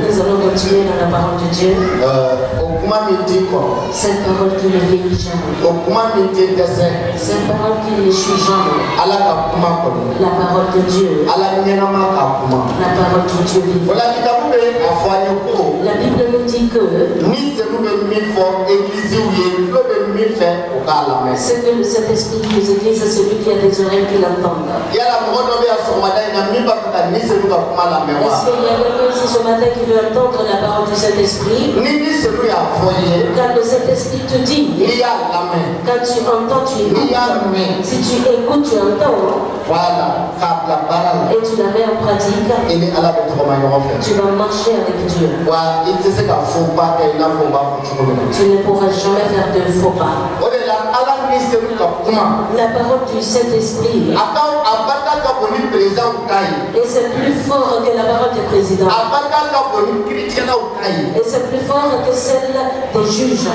Nous allons continuer dans la parole de Dieu. Cette parole qui ne vieillit jamais. Cette parole qui n'échoue jamais. La parole de Dieu. La parole du Dieu vivant. La Bible nous dit que ce que cet esprit nous église, c'est celui qui a des oreilles qui l'entendent. Est-ce qu'il y a quelqu'un ici ce matin qui veut entendre la parole de cet esprit? Quand le Saint-Esprit te dit, quand tu entends, tu écoutes. Si tu écoutes, tu entends. Et tu la mets en pratique. Tu vas marcher avec Dieu. Tu ne pourras jamais faire de faux pas. La parole du Saint-Esprit. Et c'est plus fort que la parole du président. Et c'est plus fort que celle des juges.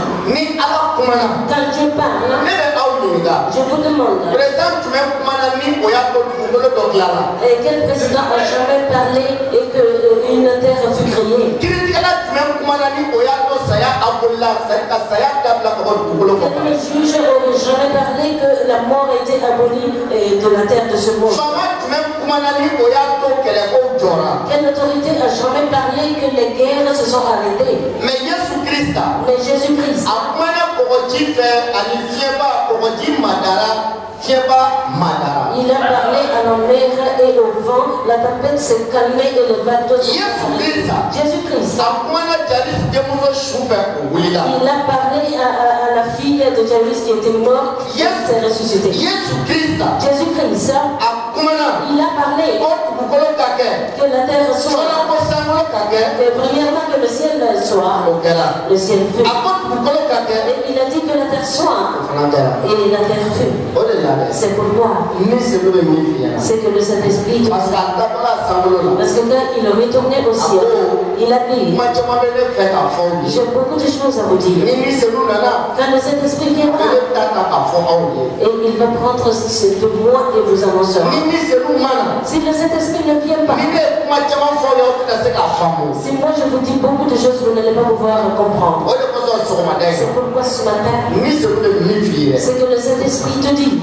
Quand Dieu parle, je vous demande, et quel président a jamais parlé et qu'une terre fut créée? Quel juge n'aurait jamais parlé que la mort était abolie de la terre de ce monde? Quelle autorité a jamais parlé que les guerres se sont arrêtées? Mais Jésus-Christ, il a parlé à la mer et au vent, la tempête s'est calmée et le bateau s'est arrêté. Jésus-Christ, il a parlé à la fille de Jairus qui était morte, qui s'est ressuscitée. Jésus-Christ, il a parlé que la terre soit, que premièrement que le ciel soit, le ciel fut. Et il a dit que la terre soit, et la terre fut. C'est pourquoi c'est que le Saint-Esprit dit, parce que quand il est retourné au ciel, il a dit, j'ai beaucoup de choses à vous dire. Quand le Saint-Esprit viendra, et il va prendre de moi et vous annoncera. Si le Saint-Esprit ne vient pas, si moi je vous dis beaucoup de choses, vous n'allez pas pouvoir comprendre. C'est pourquoi ce matin, c'est que le Saint-Esprit te dit,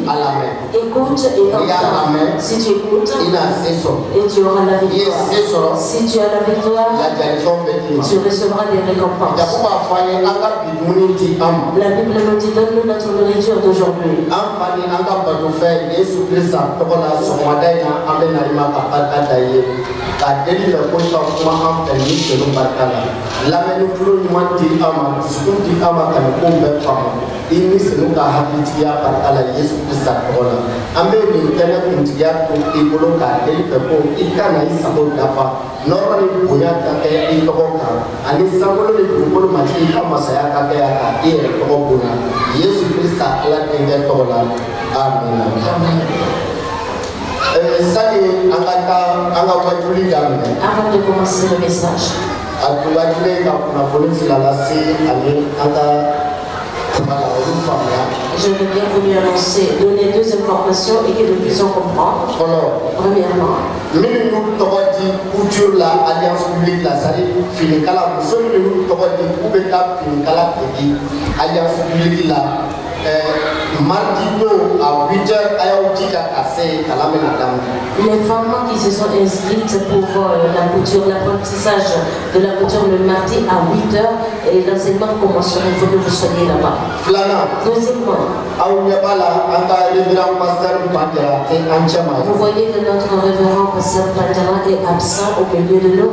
écoute et entends. Si tu écoutes, et tu auras la victoire. Si tu as la victoire, tu recevras des récompenses. La Bible nous dit, donne-nous notre nourriture d'aujourd'hui. Avant de commencer le message, je veux bien vous lui annoncer, donner deux informations et que nous puissions comprendre. Premièrement, l'Alliance publique, la Alliance publique, les femmes qui se sont inscrites pour la couture, l'apprentissage de la couture le mardi à 8h et l'enseignement commencera, il faut que vous soyez là-bas. Deuxièmement, vous voyez que notre révérend pasteur Pandjara est absent au milieu de nous.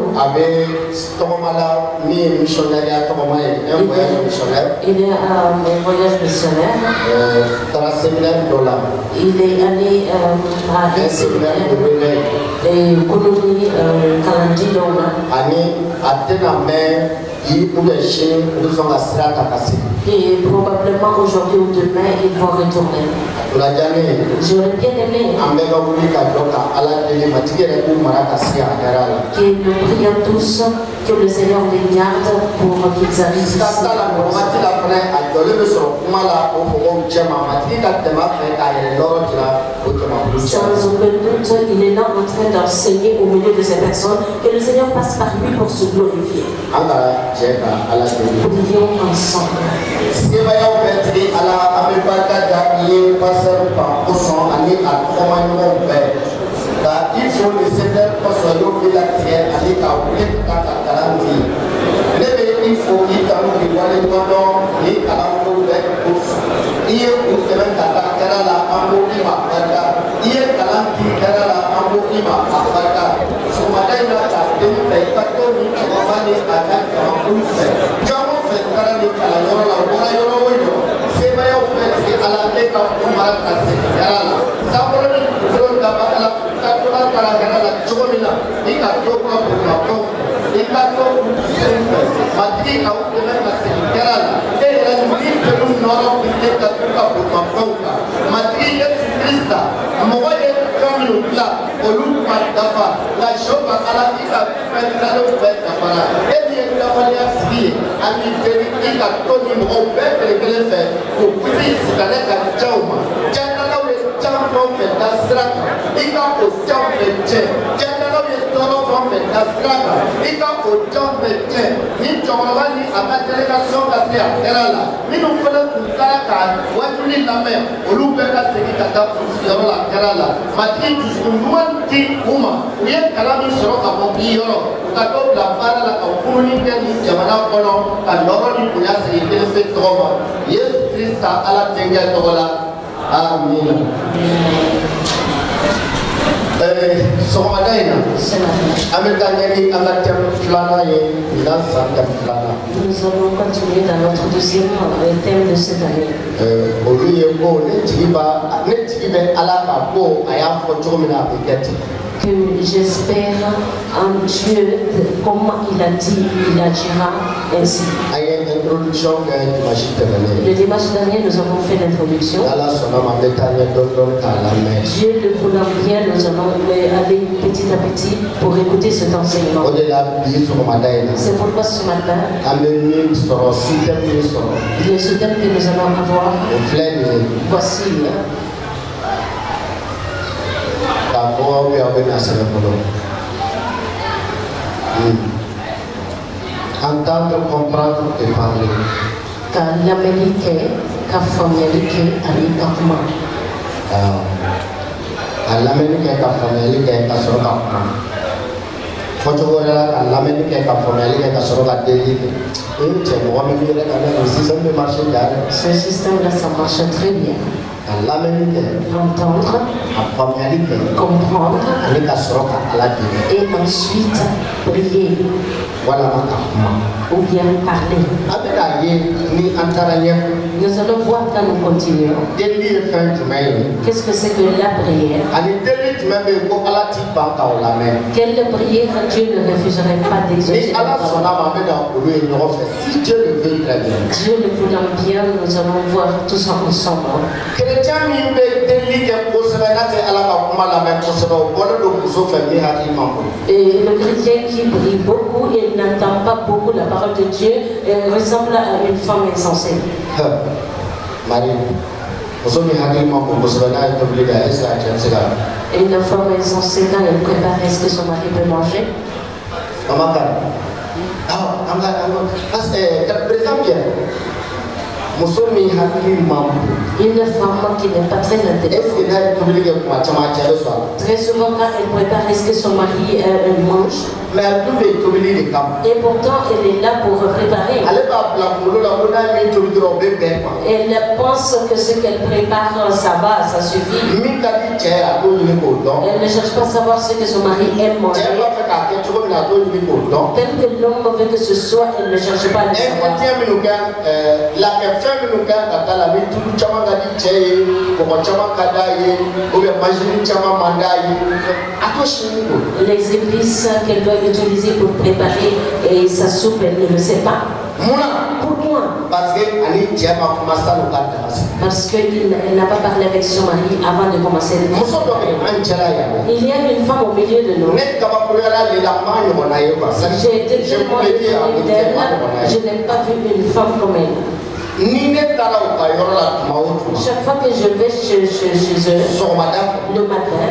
Il est à un voyage missionnaire. Il est allé à un séminaire et Kounouni Kalandi Dona. Et probablement aujourd'hui ou demain, ils vont retourner. J'aurais bien aimé que nous prions tous que le Seigneur les garde pour qu'ils arrivent ici. Sans aucun doute, il est là en train d'enseigner au milieu de ces personnes que le Seigneur passe par lui pour se glorifier. Prions ensemble. Il faut le Seigneur pour la terre avec il faut qu'il y ait un pendant et à la il y a une semaine à la amboima, il y a la amboima, son matin là, il pas comme il va aller à la Comment faire la c'est vrai, à la tête pour nous allons continuer dans notre deuxième thème de cette année. Que j'espère en Dieu, comme il a dit, il agira ainsi. Le dimanche dernier, nous avons fait l'introduction. Dieu le voulant bien, nous allons aller petit à petit pour écouter cet enseignement. C'est pourquoi ce matin, ce thème que nous allons avoir, voici. Entendre, comprendre et parler. Ce système-là, ça marche très bien. Entendre, comprendre et ensuite prier ou bien parler. Nous allons voir quand nous continuons. Qu'est-ce que c'est que la prière? Quelle prière Dieu ne refuserait pas d'exaucer? Si Dieu le veut très bien. Dieu le voulant bien, nous allons voir tout ça ensemble. Et le chrétien qui prie beaucoup et n'entend pas beaucoup la parole de Dieu ressemble à une femme insensée. Marie, une femme insensée, quand elle prépare, est-ce que son mari peut manger? Une femme qui n'est pas très intelligente. Très souvent quand elle prépare, est-ce que son mari mange? Et pourtant elle est là pour préparer. Elle pense que ce qu'elle prépare, ça va, ça suffit. Elle ne cherche pas à savoir ce que son mari aime manger. Tel que l'homme veut que ce soit, elle ne cherche pas à le savoir. Les épices qu'elle doit utiliser pour préparer et sa soupe, elle ne le sait pas. Pourquoi? Parce qu'elle n'a pas parlé avec son mari avant de commencer. Il y a une femme au milieu de nous. J'ai été tellement étonnée d'elle, je n'ai pas vu une femme comme elle. Chaque fois que je vais chez eux, le matin,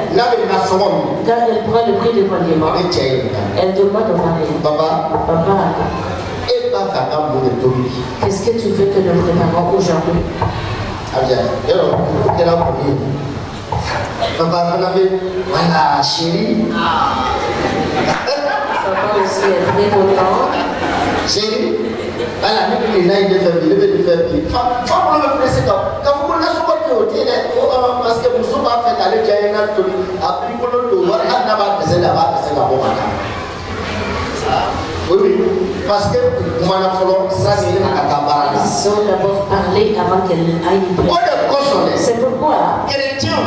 quand elle prend le prix de condiment, elle demande au mari, papa, qu'est-ce que tu veux que nous préparons aujourd'hui? Papa, voilà, chérie. Papa aussi est très content. Chérie, voilà, il a de faire femme me presser quand vous voulez parce que nous sommes pas fait aller dire une autre après pour le voir n'a pas besoin d'avoir c'est la bonne. Oui, parce que moi la follow ça c'est à Kabara. Ils sont d'abord parlé avant qu'elle aille. C'est pourquoi le chrétien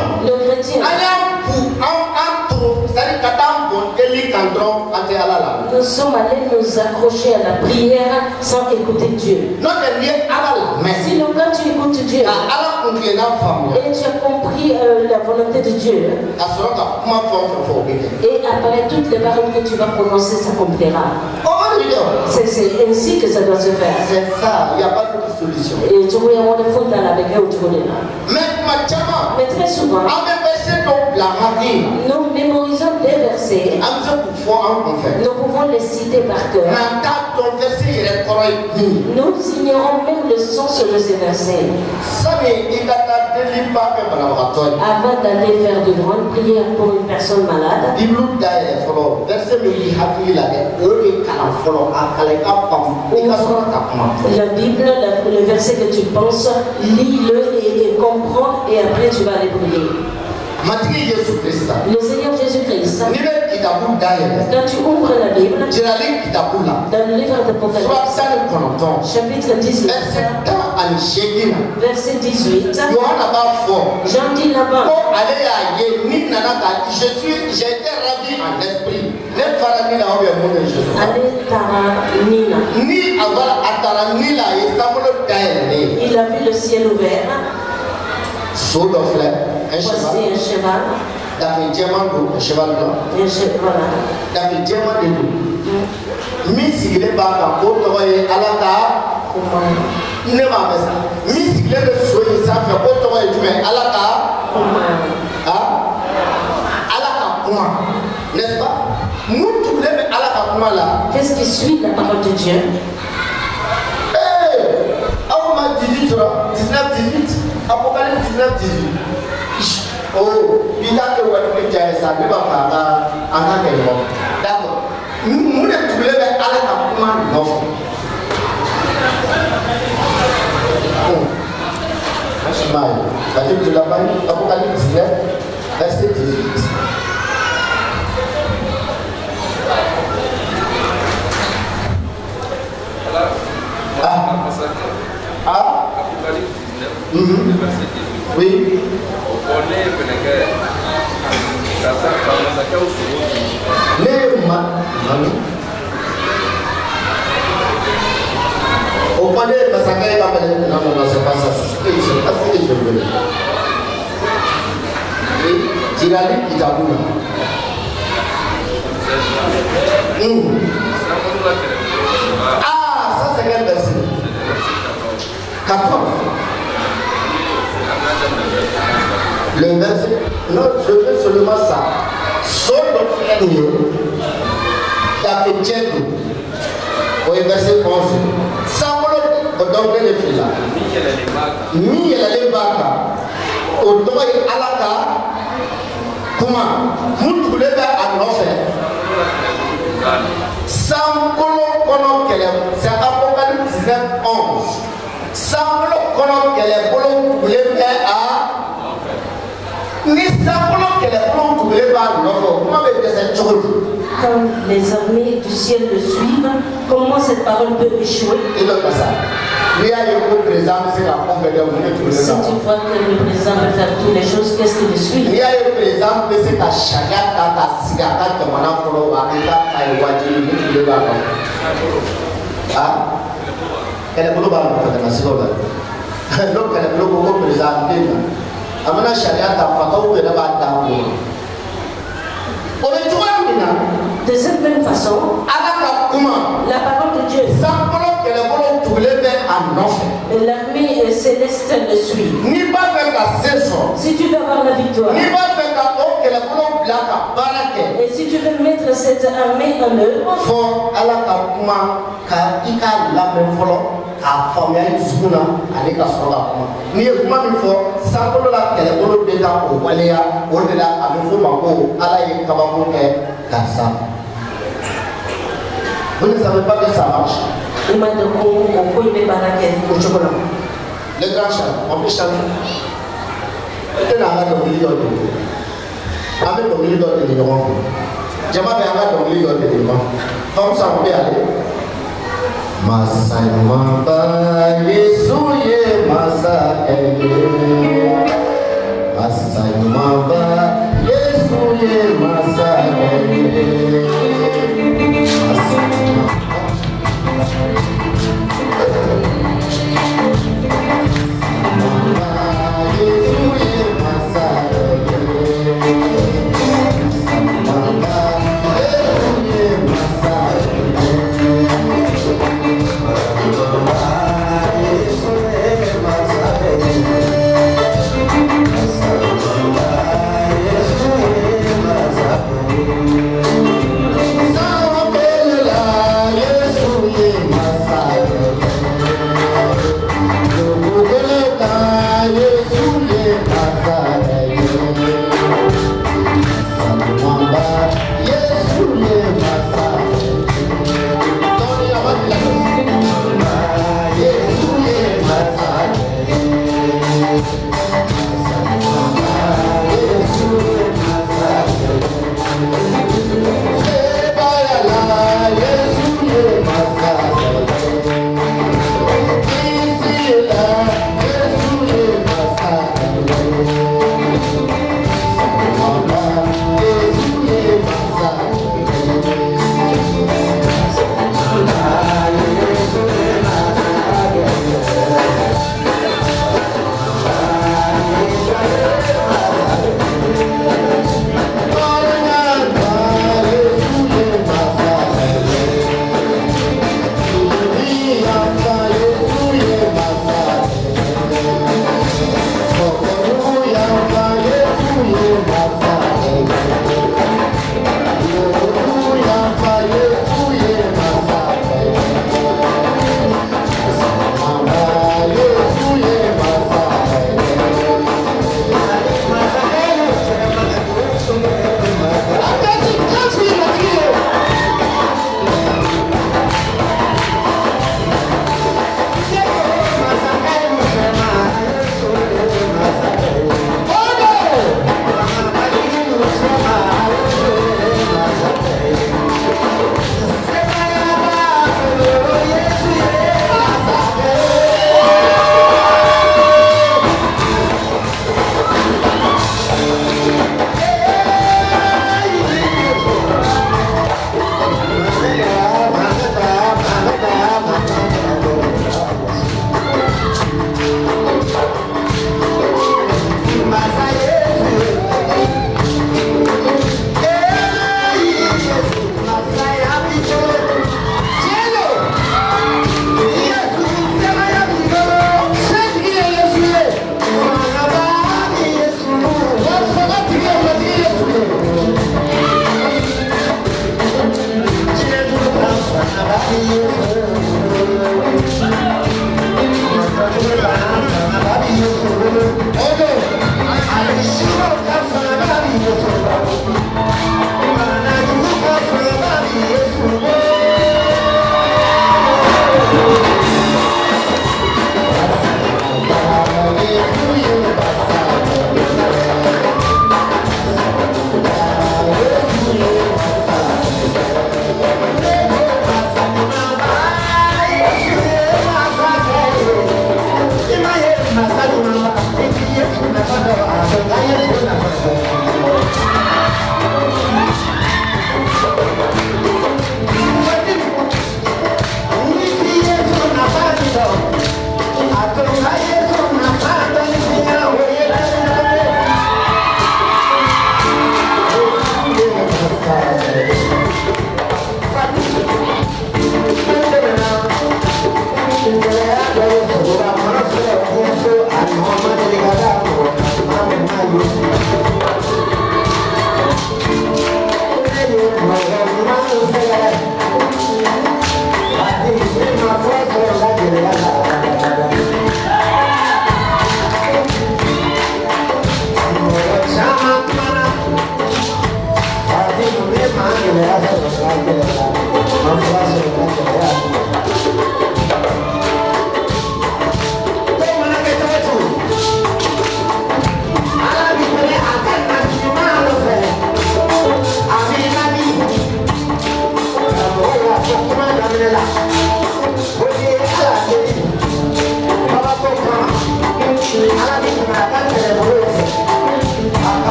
nous sommes allés nous accrocher à la prière sans écouter Dieu. Sinon, quand tu écoutes Dieu et tu as compris la volonté de Dieu, et après toutes les paroles que tu vas prononcer s'accomplira. C'est ainsi que ça doit se faire. C'est ça, il n'y a pas de solution. Et tu vois, on est fou dans la baguette où tu connais là. Mais très souvent, nous mémorisons des versets. Nous pouvons les citer par cœur. Nous ignorons même le sens de ces versets. Avant d'aller faire de grandes prières pour une personne malade, la Bible, le verset que tu penses, lis-le et comprends, et après tu vas aller prier. Le Seigneur Jésus-Christ, quand tu ouvres la Bible, dans le livre d'Apocalypse, chapitre 18, verset 18, Jean dit là-bas, j'ai été ravi en esprit. Il a vu le ciel ouvert. Voici un cheval. Un cheval blanc. N'est-ce pas? Nous tous les qu'est-ce qui suit la parole de Dieu? 19, 18. Apocalypse 19, 18. Oh, il a que vous avez ça, mais pas en d'accord. Nous les tous les à la non. De la Apocalypse 19, verset 18. Apocalypse 19, verset 18. Oui. Non, c'est pas ça. C'est pas ce que je veux. Tirali Kitaboula. Ah, ça c'est quel verset? 14. Le verset, non, je veux seulement ça. Solo Frenio, Tapetiendo, au verset 11. Samolo, au dongle de Fila. Mi et la Lebaka, au doigt et Alaka, comment? Vous voulez faire un offert. Samolo, c'est Apocalypse 19, 11. Samolo, qu'elle est bon, voulez faire à. Quand les armées du ciel le suivent, comment cette parole peut échouer? Si tu vois que le président peut faire toutes les choses, qu'est-ce qui le suit? Amana sharia ta fata ou de la de cette même façon, la parole de Dieu, sans que le volant tout le monde à Et l'armée céleste le suit. Si tu veux avoir la victoire, et si tu veux mettre cette armée en œuvre, vous ne savez pas que ça marche. Le grand chant, on peut chanter. Et là, on a donné l'ordre. On a donné l'ordre de l'ordre. J'ai pas donné l'ordre de l'ordre. Comme ça, on peut aller. Masai Mamba Yesuye Masai Masai Mamba Yesuye Masai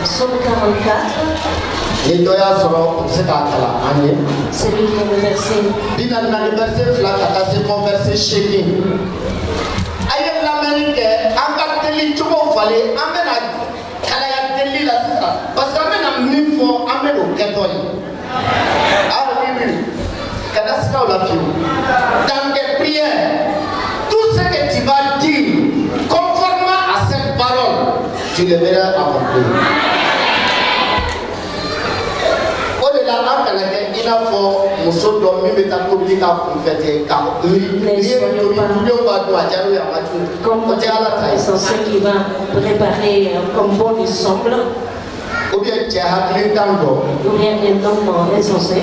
Psaume 44. C'est lui qui est le verset. Dans tes prières, tout ce que tu vas dire conformément à cette parole, tu le verras accomplir. Au-delà de il a fort, nous sommes dormis, mais t'as oublié qu'à fêter, c'est ce qui va préparer comme bon lui semble. Ou bien tu as ou bien un homme insensé.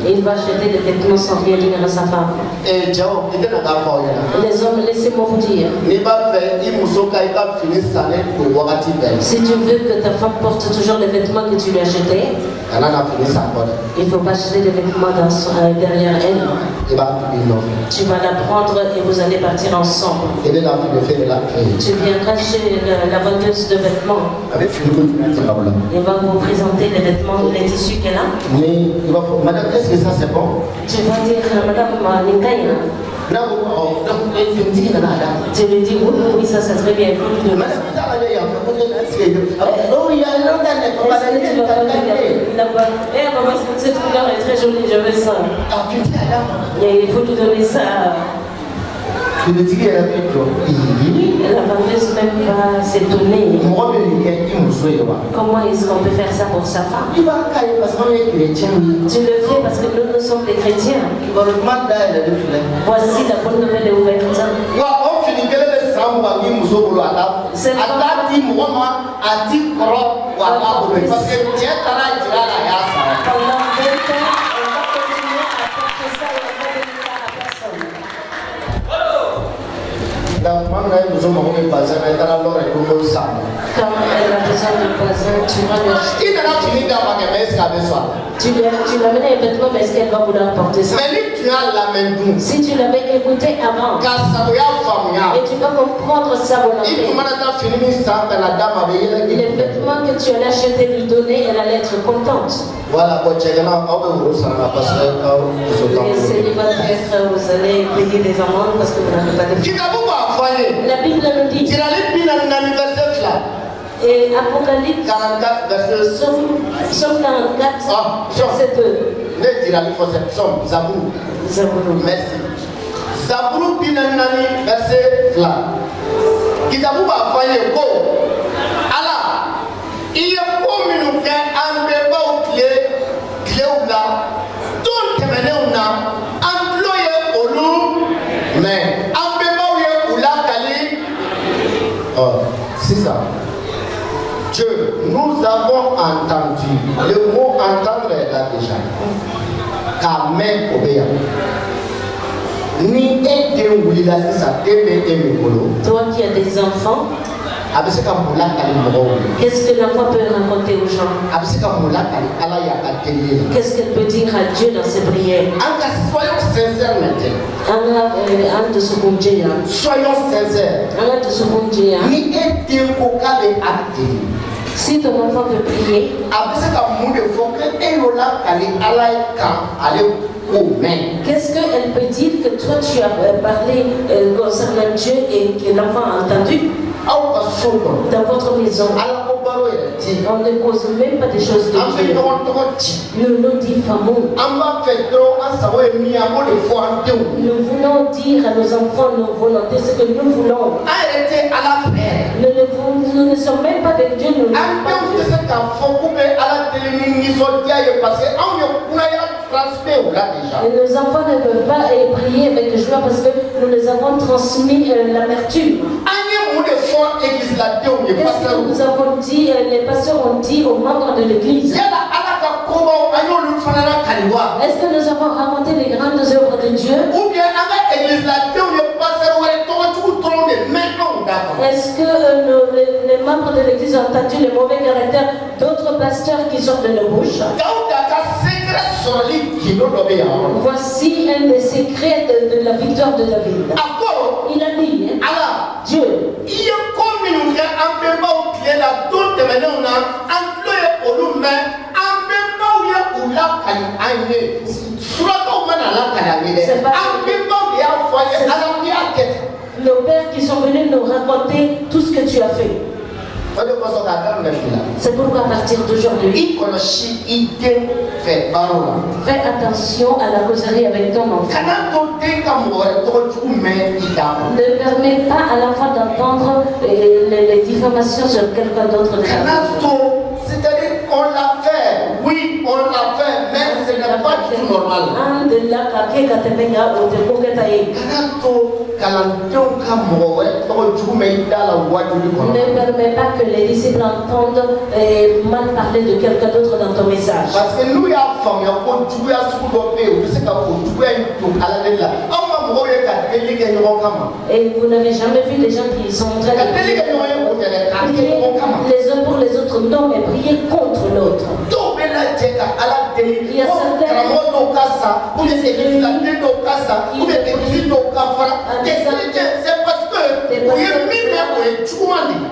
Il va jeter des vêtements sans rien dire à sa femme. Les hommes, laissez-moi vous dire. Si tu veux que ta femme porte toujours les vêtements que tu lui as jetés, il ne faut pas jeter des vêtements derrière elle. Tu vas la prendre et vous allez partir ensemble. Tu viendras chez la vendeuse de vêtements. Il va vous présenter les vêtements, les tissus qu'elle a. Mais madame, est-ce que ça c'est bon? Tu vas dire, madame Ninkaya. Tu lui dis, oui, ça c'est très bien. Cette couleur est très jolie, je veux ça. Il faut lui donner ça. La vendeuse même va s'étonner. Comment est-ce qu'on peut faire ça pour sa femme? Tu le fais parce que nous sommes des chrétiens. Voici la bonne nouvelle est ouverte. elle a besoin de bazin, tu vas lui acheter. Tu lui as amené un vêtement, mais est-ce qu'elle va vouloir porter ça? Si tu l'avais écouté avant, et tu vas comprendre sa volonté, les vêtements que tu allais acheter, lui donner, elle allait être contente. Voilà, Les célibataires, vous allez payer des amendes parce que vous n'avez pas de fille. La Bible nous dit, et Apocalypse 44 verset Somme 44, verset 2. Zabourou. Merci. Zabourou binanani verset là. Kitabu ba faye ko. Ala. Il y a combien de ambeba ou clé ou là. Tout temene ou na. Employé olu. Mais ambeba ou la kali. Oh, c'est ça. Dieu, nous avons entendu. Le mot entendre est là déjà. Car même obéir. Ni aider ou il a ça, toi qui as des enfants, qu'est-ce que l'enfant peut raconter aux gens? Qu'est-ce qu'elle peut dire à Dieu dans ses prières? Soyons sincères maintenant. Soyons sincères. Si ton enfant veut prier, qu'est-ce qu'elle peut dire que toi tu as parlé concernant Dieu et que l'enfant a entendu? Dans votre maison, on ne cause même pas des choses de Dieu. Nous nous diffamons. Nous voulons dire à nos enfants nos volontés, ce que nous voulons. Nous ne sommes même pas de Dieu. Nous et nos enfants ne peuvent pas prier avec joie parce que nous les avons transmis l'amertume. Qu'est-ce que nous avons dit, les pasteurs ont dit aux membres de l'église? Est-ce que nous avons raconté les grandes œuvres de Dieu? Ou bien est-ce que les membres de l'église ont entendu les mauvais caractères d'autres pasteurs qui sortent de nos bouches? Voici un des secrets de la victoire de David. Il a dit, Dieu, nos pères qui sont venus nous raconter tout ce que tu as fait. C'est pourquoi à partir d'aujourd'hui, fais attention à la causerie avec ton enfant. Ne permets pas à l'enfant d'entendre les diffamations sur quelqu'un d'autre. C'est-à-dire on l'a fait, oui, on l'a fait, mais ce n'est pas du tout normal. Ne permets pas que les disciples entendent mal parler de quelqu'un d'autre dans ton message. Parce que nous, et vous n'avez jamais vu des gens qui sont en train de prier les uns pour les autres, non, mais prier contre l'autre. Il y a certains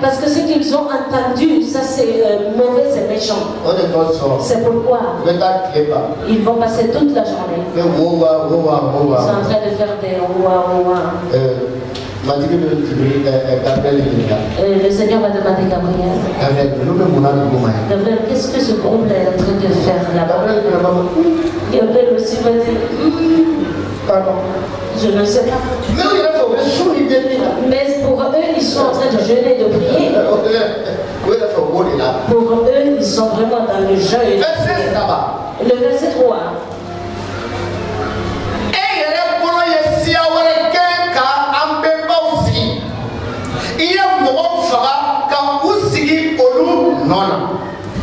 parce que ce qu'ils ont entendu, ça c'est mauvais, c'est méchant. C'est pourquoi ils vont passer toute la journée. Ils sont en train de faire des ouah. Le Seigneur va demander Gabriel. Gabriel, qu'est-ce que ce groupe est en train de faire là-bas? Gabriel aussi va dire je ne sais pas. Mais pour eux, ils sont en train de jeûner, de prier. Pour eux, ils sont vraiment dans le jeûne. Le verset 3.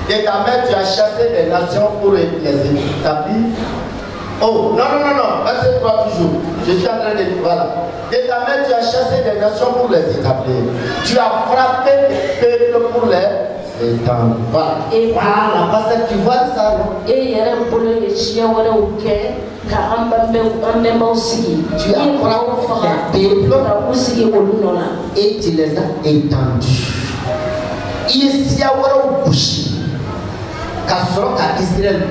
Et ta mère, tu as chassé des nations pour les établir Oh, non, verset 3 toujours. Je suis en train de dire, voilà. De ta main, tu as chassé des nations pour les établir. Tu as frappé des peuples pour les étendre. Voilà. Voilà, parce que tu vois ça, non? Et il y a un boulot de chien, voilà, ok. Tu as frappé des peuples et tu les as étendus. Ici, il y a un boucher. Israël.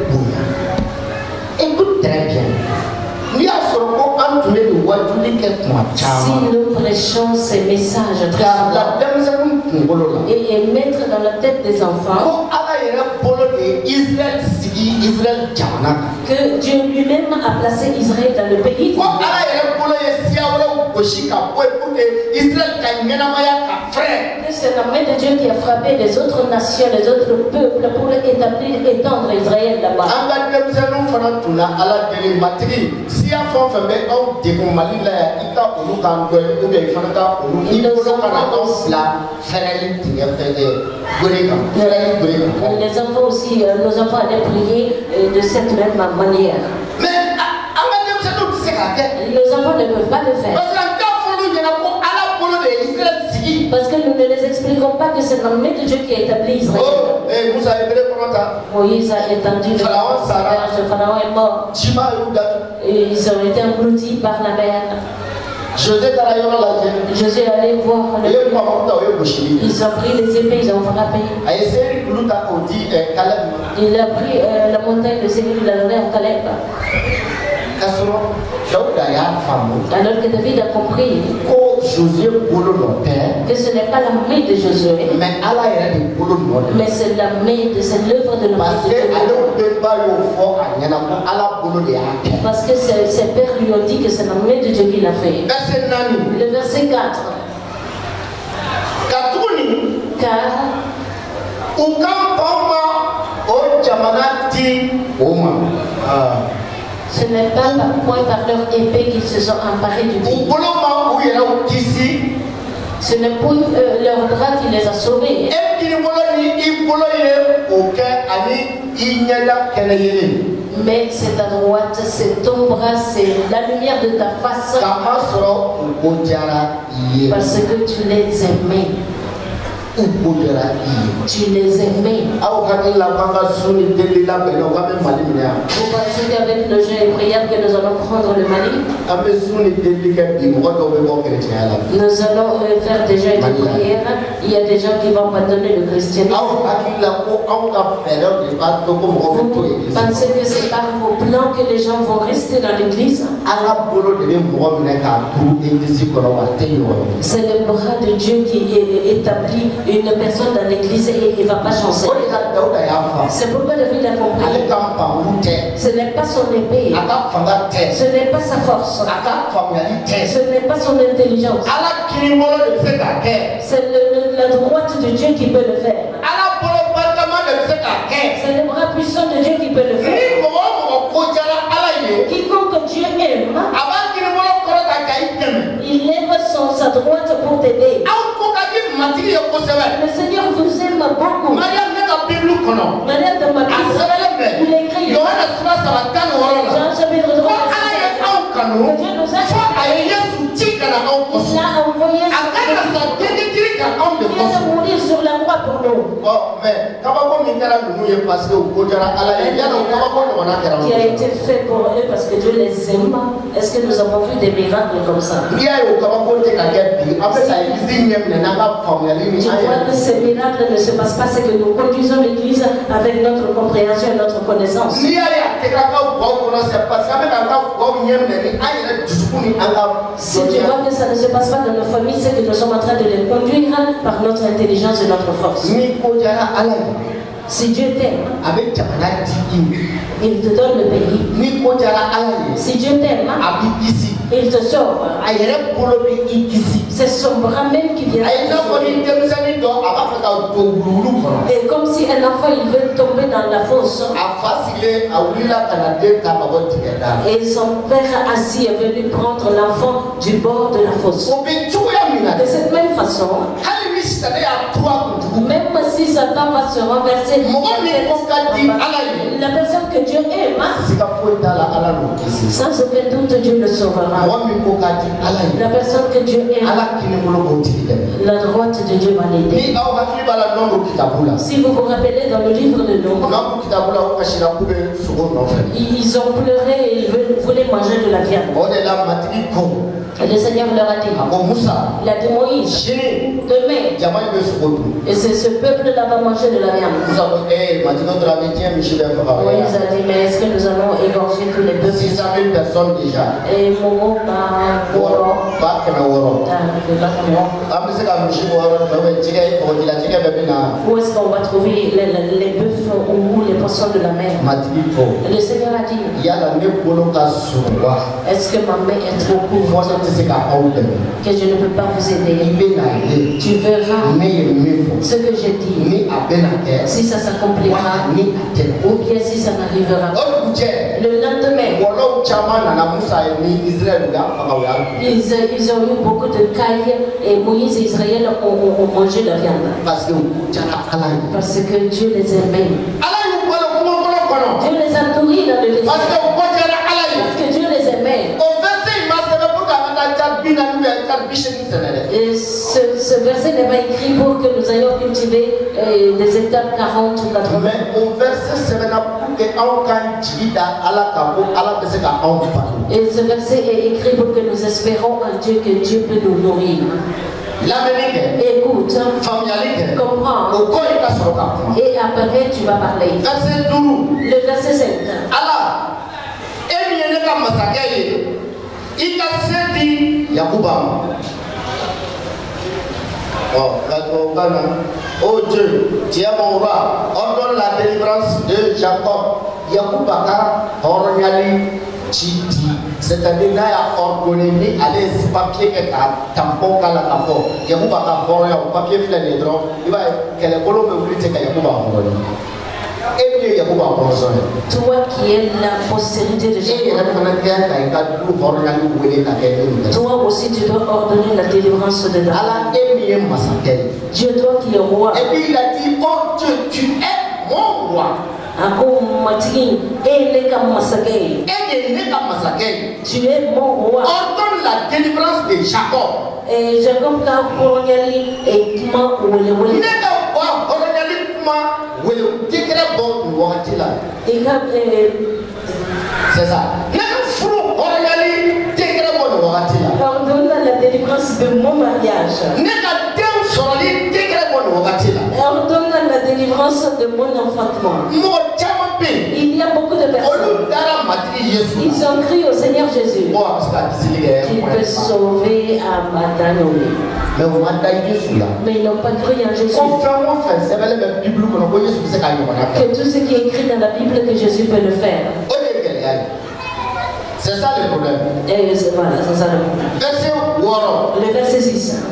Écoute très bien. Si nous prêchons ces messages et mettre dans la tête des enfants que Dieu lui-même a placé Israël dans le pays, que c'est la main de Dieu qui a frappé les autres nations, les autres peuples pour étendre Israël là-bas. Les enfants aussi, nos enfants allaient prier de cette même manière. Mais nos enfants ne peuvent pas le faire. Parce que nous ne les expliquons pas que c'est la main de Dieu qui a établi Israël. Moïse a étendu le Pharaon est mort. Et ils ont été engloutis par la mer. Jésus est allé voir le pays. Ils ont pris les épées, ils ont frappé. Il a pris la montagne de Séir, il l'a donné à Caleb. Alors que David a compris que ce n'est pas la main de Josué, mais c'est la main de cette œuvre de l'homme. Parce que ses pères lui ont dit que c'est la main de Dieu qui l'a fait. Le verset 4. Car ce n'est pas par point par leur épée qu'ils se sont emparés du pays. Ce n'est pour leur bras qui les a sauvés. Mais c'est ta droite, c'est ton bras, c'est la lumière de ta face. Parce que tu les aimais. Tu les aimais. Vous pensez qu'avec le jeu et prière que nous allons prendre le Mali? Nous allons faire des jeux de prière. Il y a des gens qui vont abandonner le christianisme. Vous pensez que c'est par vos plans que les gens vont rester dans l'église? C'est le bras de Dieu qui établit une personne dans l'église et il ne va pas changer. C'est pourquoi David a compris. Ce n'est pas son épée. Ce n'est pas sa force. Ce n'est pas son intelligence. C'est la droite de Dieu qui peut le faire. C'est le bras puissant de Dieu qui peut le faire. Quiconque Dieu aime, il lève sa droite pour t'aider. Le Seigneur vous aime beaucoup. Manière de ma Bible, il est écrit. Jean chapitre 3. Dieu nous a envoyé mourir sur la croix pour nous. Qui a été fait pour eux parce que Dieu les aime. Est-ce que nous avons vu des miracles comme ça? Tu vois que ces miracles ne se passent pas, c'est que nous conduisons l'église avec notre compréhension et notre connaissance. Si tu vois que ça ne se passe pas dans nos familles, c'est que nous sommes en train de les conduire par notre intelligence et notre force. Si Dieu t'aime, il te donne le pays. Si Dieu t'aime, il te sauve. C'est son bras même qui vient. Et comme si un enfant il veut tomber dans la fosse. Et son père assis est venu prendre l'enfant du bord de la fosse. De cette même façon, Même si Satan va se renverser, la personne que Dieu aime, sans aucun doute Dieu le sauvera. La personne que Dieu aime, la droite de Dieu va l'aider. Si vous vous rappelez dans le livre de Nombre, ils ont pleuré et ils voulaient manger de la viande. Et le Seigneur leur a dit, il a dit Moïse, demain, et ce peuple-là va manger de la viande. Moïse a dit, mais est-ce que nous allons égorger tous les peuples? 600 000 personnes déjà. Et Momo, où est-ce qu'on va trouver les bœufs ou les poissons de la mer? Le Seigneur a dit, est-ce que ma main est trop courte que je ne peux pas vous aider? Tu verras ce que je dis, si ça s'accomplira ou bien si ça n'arrivera pas. Le lendemain, ils ont eu beaucoup de cailles et Moïse et Israël ont mangé la viande. Parce que Dieu les aimait. Dieu les a nourris dans le désert. Parce que Dieu les aimait. Et ce verset n'est pas écrit pour que nous ayons cultivé des hectares 40 ou 80. Mais au verset, et ce verset est écrit pour que nous espérons en Dieu que Dieu peut nous nourrir. Écoute, comprends. Et après tu vas parler. Le verset 5. Oh Dieu, tu es mon roi, ordonne la délivrance de Jacob. Yakubaka, Oronyali, Chiti. C'est-à-dire, il a ordonné aller ce papier qui est tampon à la capo. Yakubaka, Oronyali, papier filet les droits. Il va que les colons me voulaient que Yakubaka. Toi qui es la postérité de Jacob, toi aussi tu dois ordonner la délivrance de David. Dieu, toi qui es roi. Et puis il a dit, oh Dieu, tu es mon roi. Tu es mon roi. Ordonne la délivrance de Jacob. Et Jacob a oronyali et comment c'est ça. Ordonne la délivrance de mon mariage. Ordonne la délivrance de mon enfantement. Il y a beaucoup de personnes. Ils ont crié au Seigneur Jésus qu'il peut sauver à Madanomi. Mais ils n'ont pas cru en Jésus. Que tout ce qui est écrit dans la Bible, que Jésus peut le faire. C'est ça le problème. Et voilà, c'est ça le problème. Le verset 6.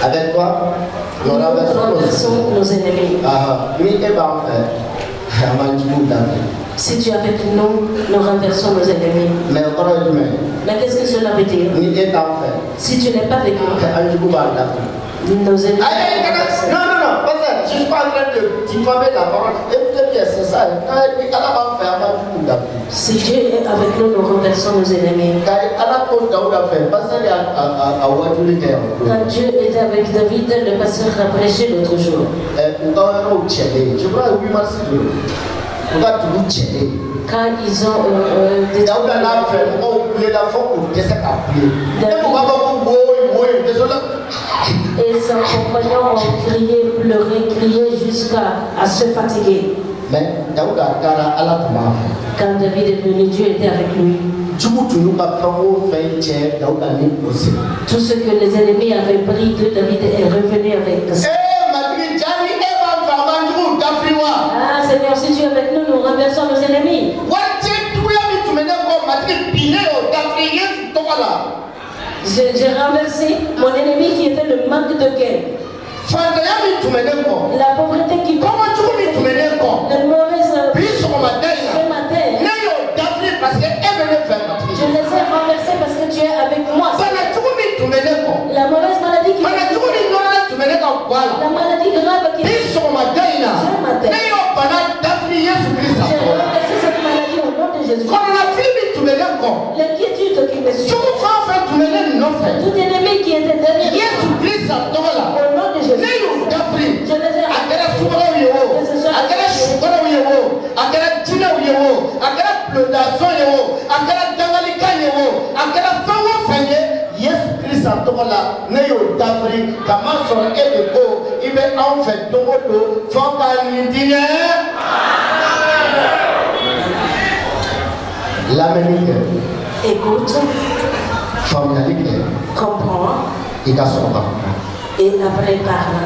Avec quoi? Nous renversons nos ennemis. Si tu es avec nous, nous renversons nos ennemis. Mais qu'est-ce que cela veut dire? Si tu n'es pas avec nous, nos ennemis. Non, je ne suis pas en train de diffamer la parole. Écoutez bien, c'est ça. Si Dieu est avec nous, nous renversons nos ennemis. Quand Dieu était avec David, le pasteur a prêché l'autre jour. Quand ils ont et ses compagnons ont crié, pleuré, crié jusqu'à se fatiguer. Mais quand David est venu, Dieu était avec lui. Tout ce que les ennemis avaient pris de David est revenu avec ça. Ah Seigneur, si tu es avec nous, nous renversons nos ennemis. J'ai renversé mon ennemi qui était le manque de gain. La pauvreté qui le mauvais ce matin. Je les ai renversés parce que tu es avec moi. La maladie grave qui est ce matin. J'ai renversé cette maladie au nom de Jésus. L'inquiétude qui me suit. Tout ennemi qui était derrière moi. Au nom de Jésus. Je les ai écoute, comprends et après parle.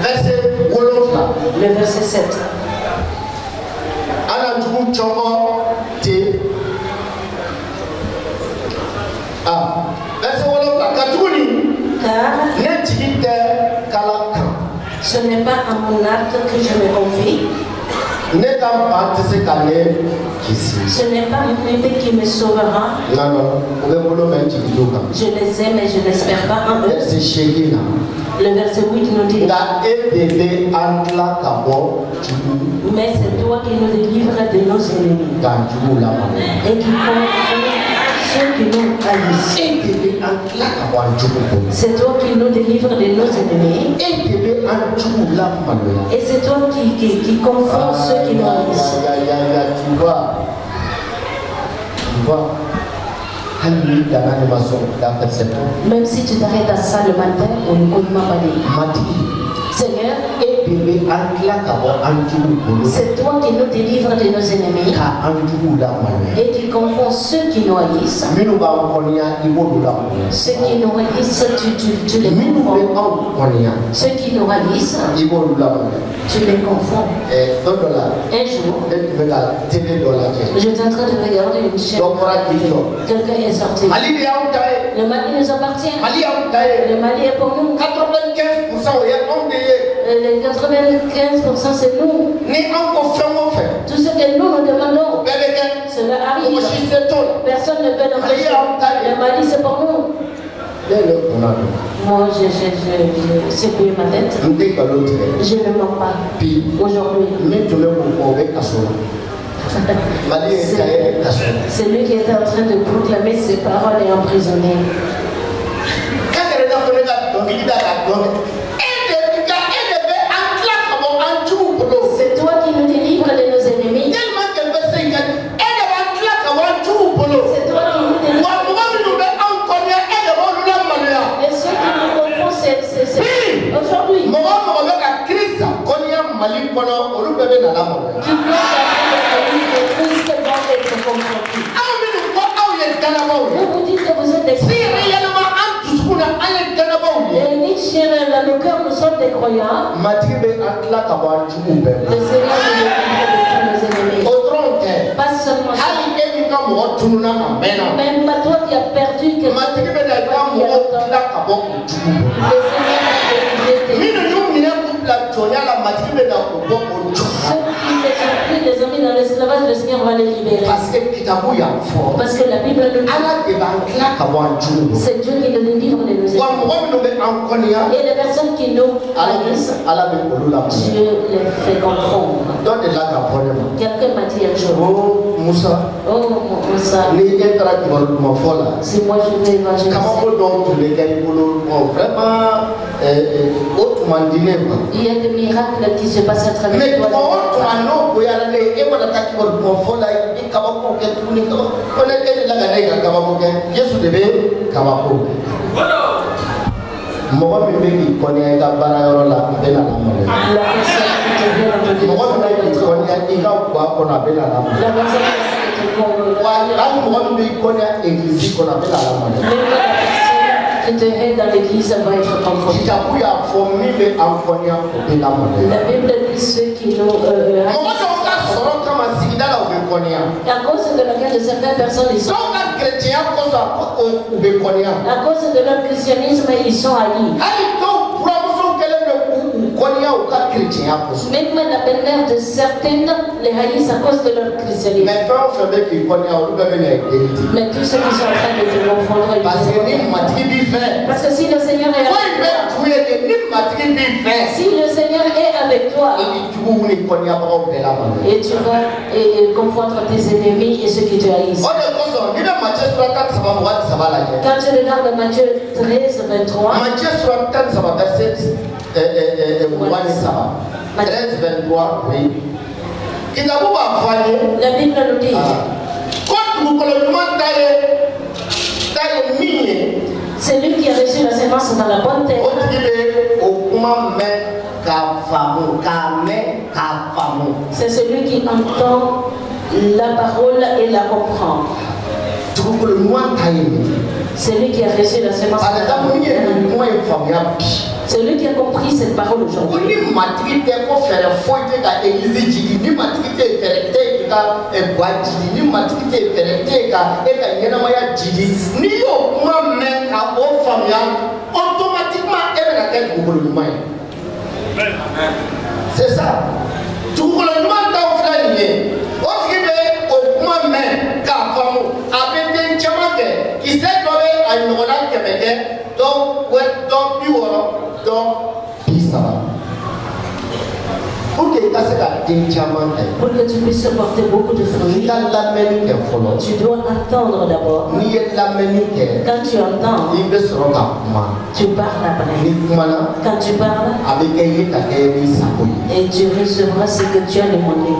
Le verset 7. Car ce n'est pas à mon arc que je me confie. Ce n'est pas mon épée qui me sauvera. Je les aime et je n'espère pas en eux. Le verset 8 nous dit: mais c'est toi qui nous délivres de nos ennemis et qui confond ceux qui nous haïssent. C'est toi qui nous délivres de nos ennemis et c'est toi qui confond ceux qui nous haïssent. Même si tu t'arrêtes à ça le matin, on ne compte pas dire. Seigneur, c'est toi qui nous délivres de nos ennemis et qui confond ceux qui nous haïssent. Ceux qui nous haïssent, tu les confonds. Ceux qui nous haïssent, tu les confonds. Un jour, j'étais en train de regarder une chaîne. Quelqu'un est sorti. Le Mali nous appartient. Le Mali est pour nous. 95% c'est nous. Tout ce que nous demandons, cela arrive. Personne ne peut nous empêcher. Le Mali c'est pour nous. Moi j'ai secoué ma tête. Je ne mens pas. Aujourd'hui. C'est lui qui était en train de proclamer ses paroles et emprisonné. C'est toi qui nous délivres de nos ennemis. C'est toi qui nous délivres. Et ceux qui nous confondent, c'est aujourd'hui. Qui doit Christ va être confronté. Vous dites que vous êtes des croyants. Et Nietzsche, le cœur, nous sommes des croyants. Le Seigneur nous délivre de tous nos ennemis. Pas seulement ça. Même toi qui as perdu quelque chose. Le Seigneur les ont mis dans l'esclavage, le Seigneur va les libérer. Parce que la Bible nous dit c'est Dieu qui nous délivre de nos ennemis. Et les personnes qui nous haïssent, Dieu les fait confondre. Quelqu'un m'a dit un jour: oh Moussa, si moi je vais évangéliser, il y a des miracles qui se passent à travers toi. Qui te aide dans l'église va être confronté. La Bible dit ceux qui nous à cause de laquelle certaines personnes ils sont à cause de leur christianisme ils sont haïs. Même la belle-mère de certaines les haïssent à cause de leur christianisme. Mais tous ceux qui sont en train de te confondre, parce que si le Seigneur est là, Si le Seigneur est avec toi, et tu vas confondre tes ennemis et ceux qui te haïssent. Quand tu regardes Matthieu 13, 23, Matthieu 13, 23, oui. La Bible nous dit, celui qui a reçu la sémence dans la bonne terre, c'est celui qui entend la parole et la comprend. Celui qui a reçu la sémence dans la bonne terre, celui qui a compris cette parole aujourd'hui. C'est ça. Tout le monde qui s'est donné à une relation québécoise, pour que tu puisses porter beaucoup de fruits, tu dois attendre d'abord. Quand tu entends, tu parles après. Quand tu parles, et tu recevras ce que tu as demandé.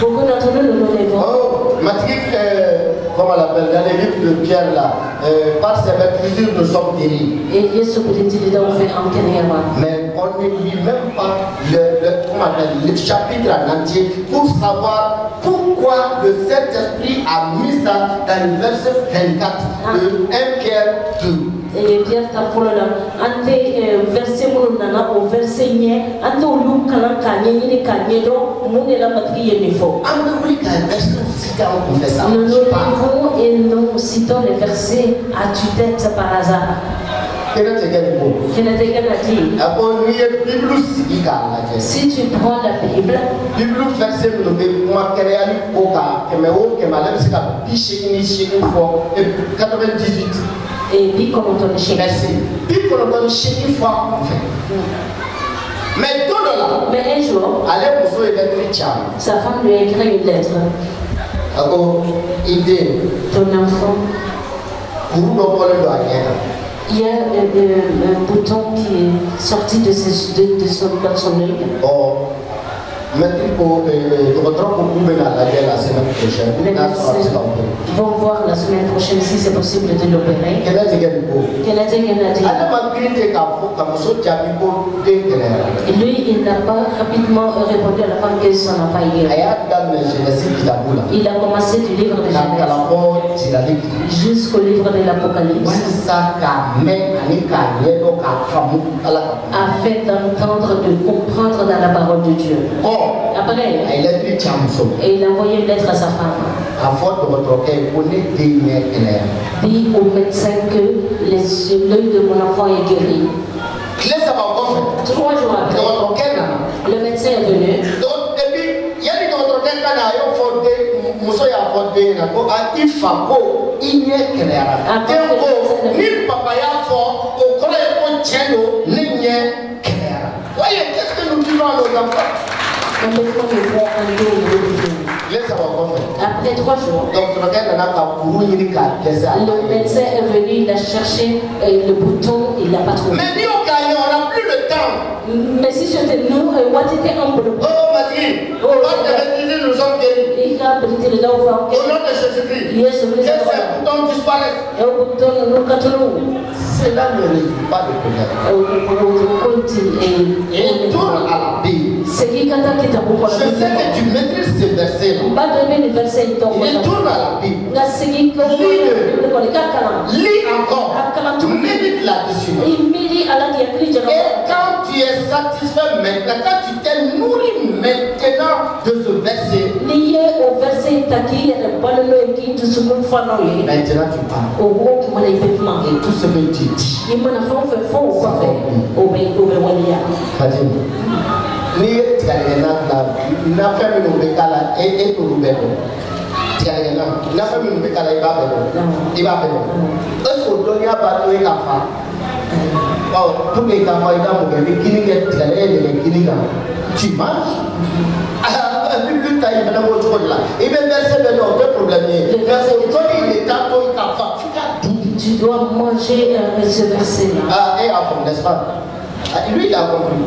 Beaucoup d'entre nous nous lèvons. Comme on l'appelle, dans les livres de Pierre là, par ses meurtrissures nous sommes guéris. Mais on ne lit même pas le chapitre en entier pour savoir pourquoi le Saint-Esprit a mis ça dans le verset 24 de 1 Pierre 2. Et Pierre t'a follow ante verset mon nana au verset nye ante olu kana kanye ni kanye do mon la matri et niveau. Nous nous levons et nous citons les versets à tue-tête par hasard. Si tu prends la Bible, et puis comme on donne chez mais un jour, sa femme lui a écrit une lettre. Ton enfant, il y a un bouton qui est sorti de son œil. Les vont voir la semaine prochaine si c'est possible de l'opérer. Lui, il n'a pas rapidement répondu à la femme que son enfant il a commencé du livre de Genèse jusqu'au livre de l'Apocalypse afin d'entendre, de comprendre dans la parole de Dieu. Après, et il a envoyé une lettre à sa femme. Dit au médecin que l'œil de mon enfant est guéri. 3 jours après, le médecin est venu. Qu'est-ce que nous disons à nos enfants? Après 3 jours, le médecin est venu, il a cherché le bouton, il l'a pas trouvé. Mais on n'a plus le temps. Mais si c'était nous, what était un peu. Oh, Madrid, nous sommes guéris. Au nom de Jésus-Christ, que ce bouton disparaisse. Cela ne résout pas de problème. Et tourne à la Bible. Je sais que tu maîtrises ce verset. Il tourne à la Bible. Lis encore. Médite là-dessus. Et quand tu es satisfait maintenant, quand tu t'es nourri maintenant de ce verset, lié au verset maintenant tu parles. Et tout ce que tu dis. Ni tigana na fɛn minnu bɛ k'a la e t'olu bɛɛ dɔn tigana La famille ne peut pas aller. Il va venir. Est-ce qu'on doit y avoir un enfant? Oh, tous les enfants, ils ont des guinées, des guinées. Tu manges? Plus tard, il va y avoir autre chose là. Et même verset de l'autre problème. Tu dois manger ce verset-là. Ah, et avant, n'est-ce pas? Lui, il a compris.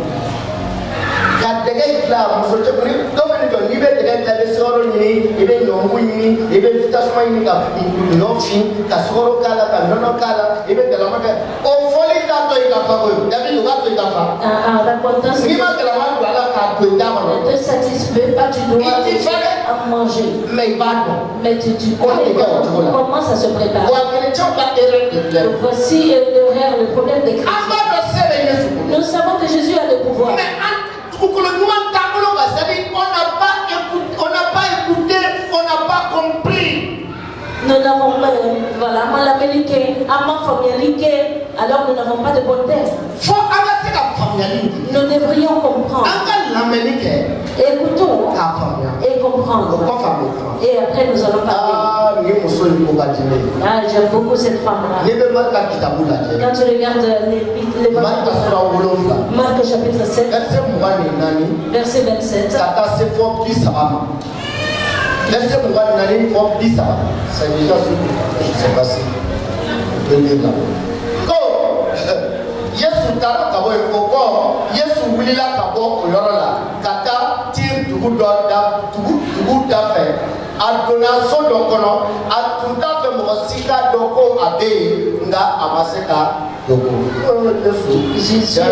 Quand les gars ils là, vous savez que comme ils disent, les gars ils sont réunis, ils viennent nous réunir, ils viennent tout à fait réunir, ils n'ont fin, ils sont kala, ils n'ont kala, ils viennent de la main. Au fond, ils ont fait la parole. David, on va faire la parole. L'important c'est ne te satisfais pas, tu dois manger. Mais tu connais comment ça se prépare. Voici l'erreur, le problème des chrétiens. Nous savons que Jésus a le pouvoir. On n'a pas écouté, on n'a pas compris. Nous n'avons pas, voilà, alors nous n'avons pas de bonne terre. Nous devrions comprendre. Écoutons et comprendre. Et après nous allons parler. Ah, j'aime beaucoup cette femme-là. Quand tu regardes les Marc chapitre 7, verset 27. Verset 10, c'est déjà ce que je ne sais pas si le livre là. Quand Yesu tara kabo ekoko, Yesu wulila kabo oyorola, kata tim tugu da fe, adona so dokono, atuta fe mosika doko abe nga amaseka doko. Jésus est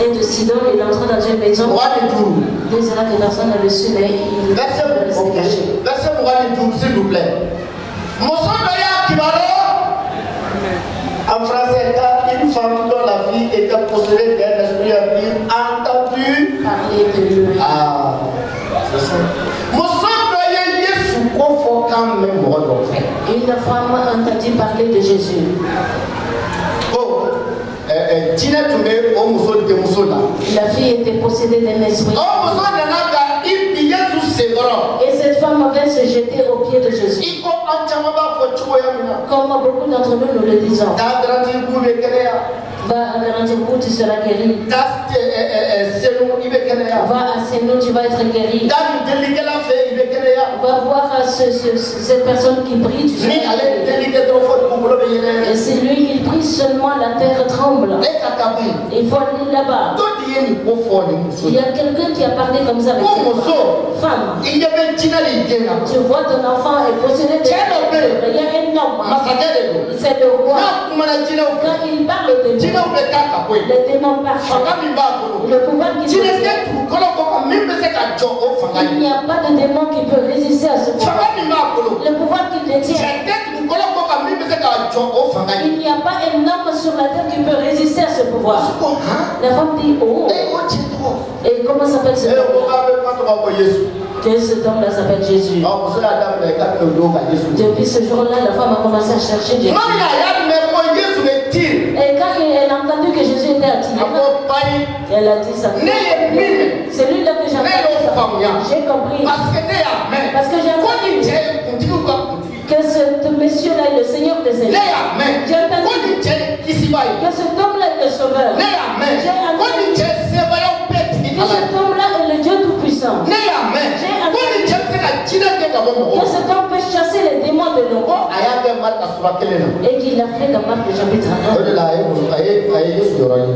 et de Sidon, il est entré dans une maison. Déjà que personne ne le su, mais il s'est caché. Verset 12, s'il vous plaît. En français, quand une femme dont la vie était possédée d'un esprit impur, entendu parler de lui. Ah, c'est ça. Une femme a entendu parler de Jésus. La fille était possédée d'un esprit. Et cette femme avait se jeter aux pieds de Jésus. Comme beaucoup d'entre nous le disons. Va à Garantibourg, tu seras guéri. Va à Sénou, tu vas être guéri. Va voir cette personne qui prie, tu seras guéri. Et c'est lui, il prie seulement, la terre tremble. Il faut aller là-bas. Il y a quelqu'un qui a parlé comme ça avec cette femme. Tu vois ton enfant est possédé de il y a un homme. C'est le roi. Quand il parle de Dieu, les démons partent. Le pouvoir qui possède. Il n'y a pas de démon qui peut résister à ce pouvoir. Le pouvoir qui détient. Il n'y a pas un homme sur la terre qui peut résister à ce pouvoir. La femme dit, oh. Et comment s'appelle ce homme? Que cet homme-là s'appelle Jésus. Depuis ce jour-là, la femme a commencé à chercher Jésus. Et quand elle a entendu que Jésus était attiré, elle a dit ça. C'est lui-là que j'ai entendu. J'ai compris. Parce que j'ai entendu que ce monsieur-là est le Seigneur des Seigneurs. J'ai entendu que cet homme-là est le Sauveur. J'ai entendu que cet homme-là est le Dieu Tout-Puissant. J'ai entendu que cet homme peut chasser les démons de l'homme. Et qu'il l'a fait dans Marc chapitre 1.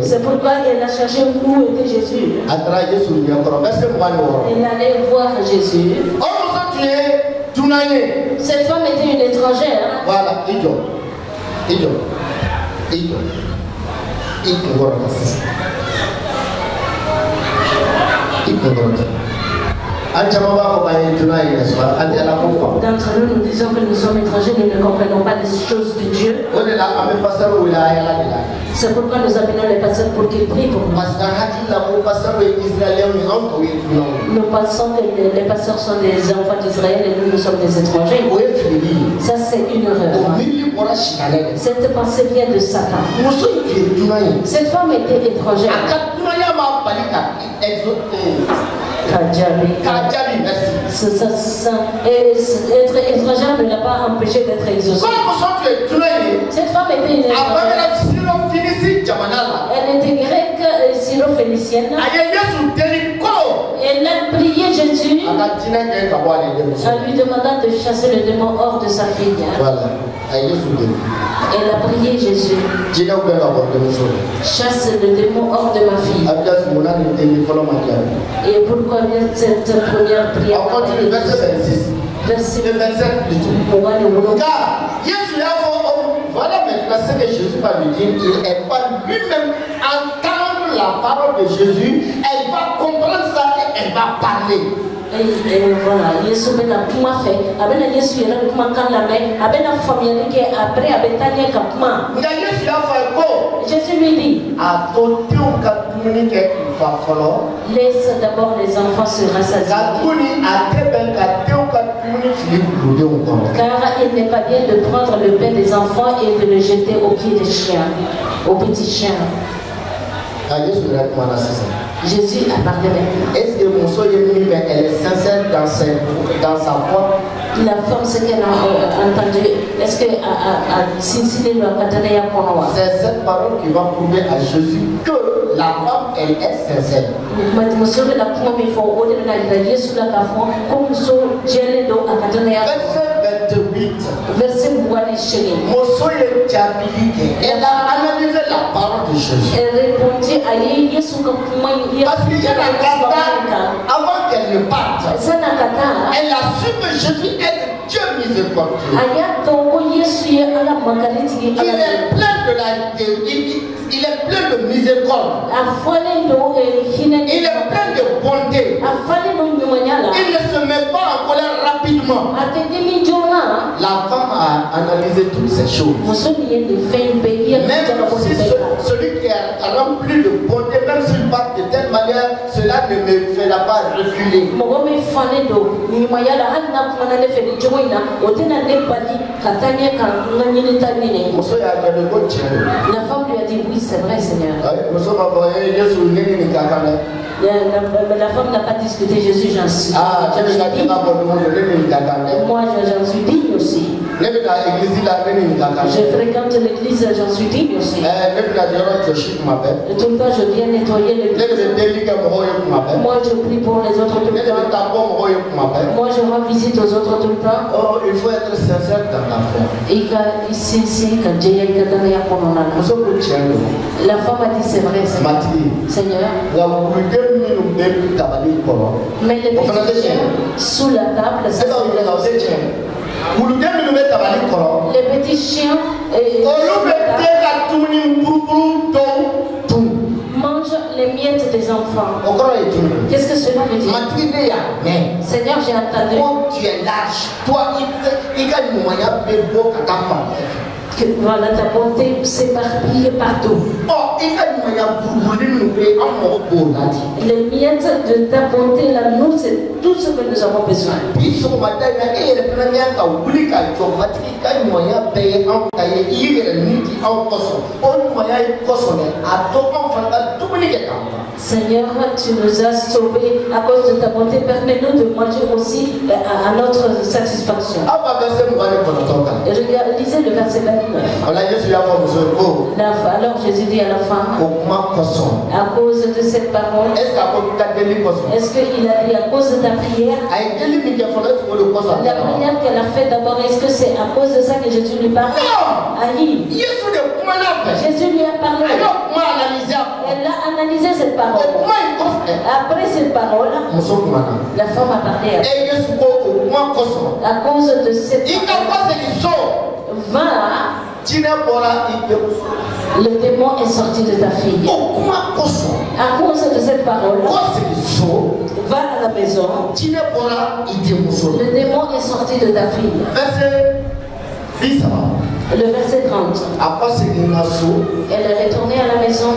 C'est pourquoi elle a cherché où était Jésus. Elle allait voir Jésus. Cette femme était une étrangère. Voilà, D'entre nous, nous disons que nous sommes étrangers, nous ne comprenons pas les choses de Dieu. C'est pourquoi nous appelons les pasteurs pour qu'ils prient pour nous. Nous pensons que les pasteurs sont des enfants d'Israël et nous sommes des étrangers. Ça, c'est une erreur. Cette pensée vient de Satan. Cette femme était étrangère. Kajabi, merci. Être étrangère ne l'a pas empêché d'être exaucée. Cette femme était une elle était grecque syro-phénicienne. Elle a prié Jésus en lui demandant de chasser le démon hors de sa fille. Voilà. Elle a prié Jésus. Chasse le démon hors de ma fille. Et pourquoi vient cette première prière? On continue, verset 26. Verset 27 plutôt. Car voilà maintenant ce que Jésus va lui dire. Il va lui-même entendre la parole de Jésus. Elle va comprendre ça et elle va parler. Et voilà, Yesu bena kuma fait, abena Yesu yera kuma kan la main, abena famille que après abetanya kapma. Jésus lui dit, laisse d'abord les enfants se rassasier. Car il n'est pas bien de prendre le pain des enfants et de le jeter aux pieds des chiens, aux petits chiens. Jésus a parlé maintenant. Est-ce que mon soeur elle est sincère dans sa foi? La femme, ce qu'elle a entendu, est-ce que c'est cette parole qui va prouver à Jésus que la femme, elle est sincère. Verset 28. Verset elle a analysé la parole de Jésus. Elle répondit à Yesu parce qu'il y a avant qu'elle ne parte, elle a su que Jésus est Dieu miséricordieux. Il est plein de miséricorde. Il est plein de bonté. Il ne se met pas en colère rapidement. La femme a analysé toutes ces choses. Même si celui qui est rempli de bonté, même s'il parle de telle manière, cela ne me fera pas reculer. La femme lui a dit oui, c'est vrai, Seigneur. La femme n'a pas discuté Jésus, j'en suis. Moi, j'en suis digne aussi. Je fréquente l'église, j'en suis digne aussi. Tout le temps, je viens nettoyer l'église. Moi, je prie pour les autres tout le temps. Moi, je rends visite aux autres tout le temps. Oh, il faut être sincère dans la foi. La femme a dit c'est vrai, Seigneur. Mais les petits chiens sous la table, les petits chiens mangent les miettes des enfants. Qu'est-ce que cela veut dire? Seigneur, j'ai entendu. Tu es large. Toi, il y a moyen de que voilà, ta bonté s'éparpille partout. Les miettes de ta bonté, là, nous, c'est tout ce que nous avons besoin. Seigneur, tu nous as sauvés à cause de ta bonté. Permets-nous de manger aussi à notre satisfaction. Lisez le verset 29. Alors Jésus dit à la femme, à cause de cette parole, est-ce qu'il a dit à cause de ta prière? La prière qu'elle a faite d'abord, est-ce que c'est à cause de ça que Jésus lui parle? Aïe. Jésus lui a parlé. Elle a analysé cette parole. Après cette parole, la femme a parlé à cause de cette parole. Va. Le démon est sorti de ta fille. À cause de cette parole, va à la maison. Le démon est sorti de ta fille. Le verset 30. Elle est retournée à la maison.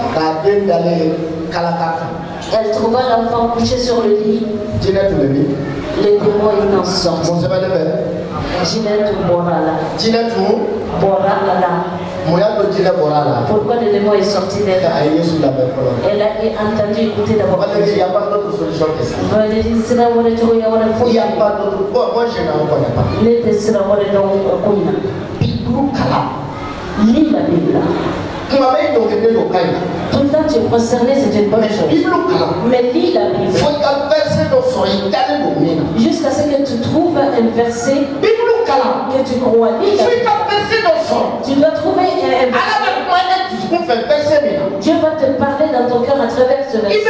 Elle trouva l'enfant couché sur le lit. Le démon est sorti. Borala. Pourquoi le démon est sorti d'elle? Elle a entendu écouter d'abord. Il n'y a pas d'autre solution que ça. Il n'y a pas d'autre. Moi, je n'en connais pas. Lis la Bible. Pourtant tu es concerné, c'est une bonne chose. Mais lis la Bible. Jusqu'à ce que tu trouves un verset que tu crois. Lis la Bible. Tu dois trouver un verset. Dieu va te parler dans ton cœur à travers ce verset.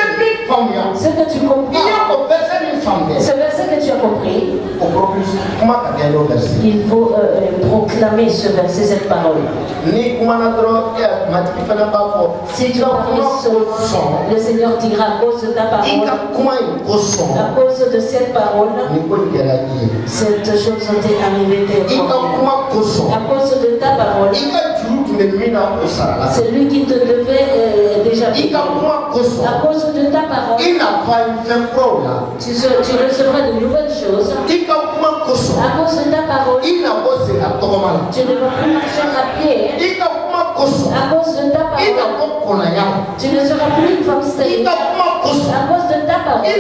Ce que tu comprends. Ce verset que tu as compris. Il faut proclamer ce verset, cette parole. Si tu as pris le Seigneur dira à cause de ta parole, à cause de cette parole, cette chose ont arrivé. À cause de ta parole, c'est lui qui te devait déjà. À cause de ta parole, tu recevras de nouvelles choses. À cause de ta parole, tu ne vas plus marcher à pied. À cause de ta parole, tu ne seras plus une femme stérile. À cause de ta parole,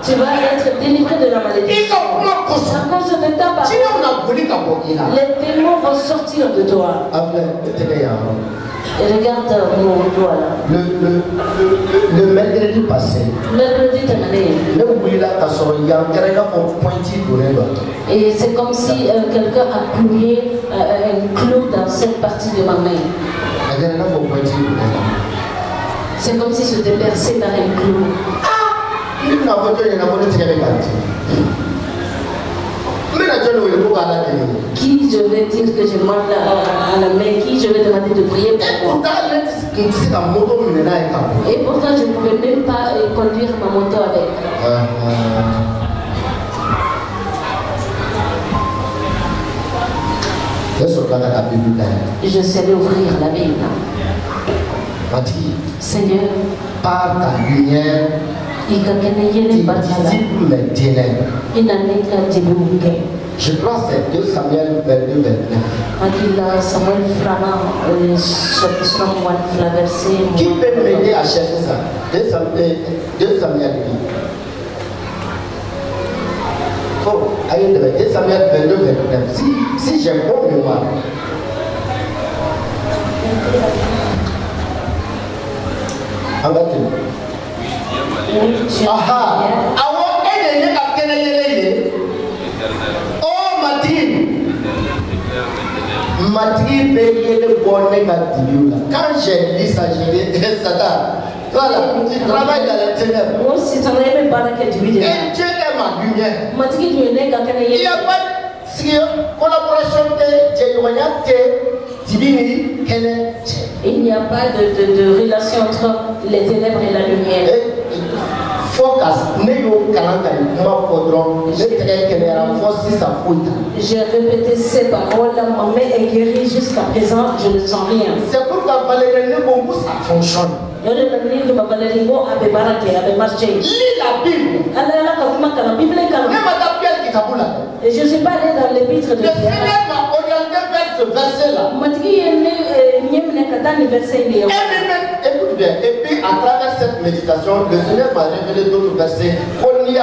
tu vas être délivré de la malédiction. À cause de ta parole, les démons vont sortir de toi. Et regarde mon doigt là. Le mercredi passé, et c'est comme si quelqu'un a cloué un clou dans cette partie de ma main. C'est comme si c'était percé par un clou. Qui je vais dire que je monte à la main? Qui je vais demander de prier pour moi? Et pourtant je ne pouvais même pas conduire ma moto avec. Je sais ouvrir la Bible. Seigneur, par ta lumière, tu dissipe mes ténèbres. Je crois que c'est 2 Samuel 22, 29. Qui peut m'aider à chercher ça? 2 Samuel 2. Oh, allez, 2 Samuel 22, 29. Si j'ai bon mémoire. Oh, Mathilde. Mathilde payait le bonnet à Dibioula. Quand j'ai lu ça, j'ai dit, Satan, voilà, tu travailles dans les ténèbres. Et Dieu est ma lumière. Il n'y a pas de collaboration de il n'y a pas de relation entre les ténèbres et la lumière. J'ai répété ces paroles, ma main est guérie jusqu'à présent, je ne sens rien. C'est pourquoi Valérie Bongo ça fonctionne. Lis la Bible. Et je ne suis pas allé dans l'épître de Pierre. Le Seigneur m'a orienté vers ce verset-là. Écoute bien, et puis à travers cette méditation, le Seigneur m'a révélé d'autres versets. On y a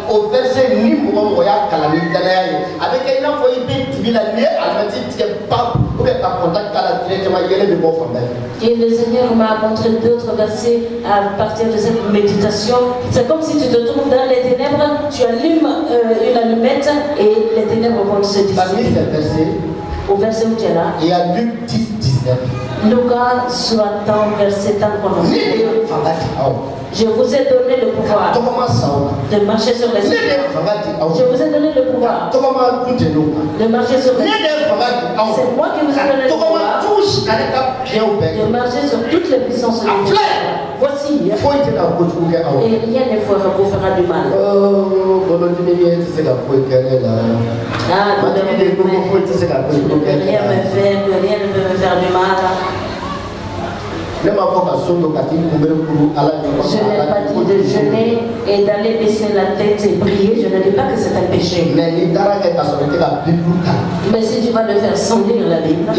au verset ni Moya Kalamidanaï. Avec un enfant, il peut la nuit à la pas pour être en contact avec la directement de bon famille. Et le Seigneur m'a montré d'autres versets à partir de cette méditation. C'est comme si tu te trouves dans les ténèbres, tu allumes une allumette et les ténèbres vont se dissiper. Parmi ces versets, au verset où tu es là, il y a Luc 10, 19. Lucas soit en verset tant qu'on je vous ai donné le pouvoir de marcher sur les eaux. Je vous ai donné le pouvoir de marcher sur les eaux. C'est moi qui vous ai donné le pouvoir de marcher sur toutes les puissances de l'univers. Voici. Et rien ne vous fera du mal. Rien ne peut me faire du mal. Je n'ai pas dit de jeûner et d'aller baisser la tête et prier. Je ne dis pas que c'est un péché. Mais si tu vas le faire sans lire la Bible,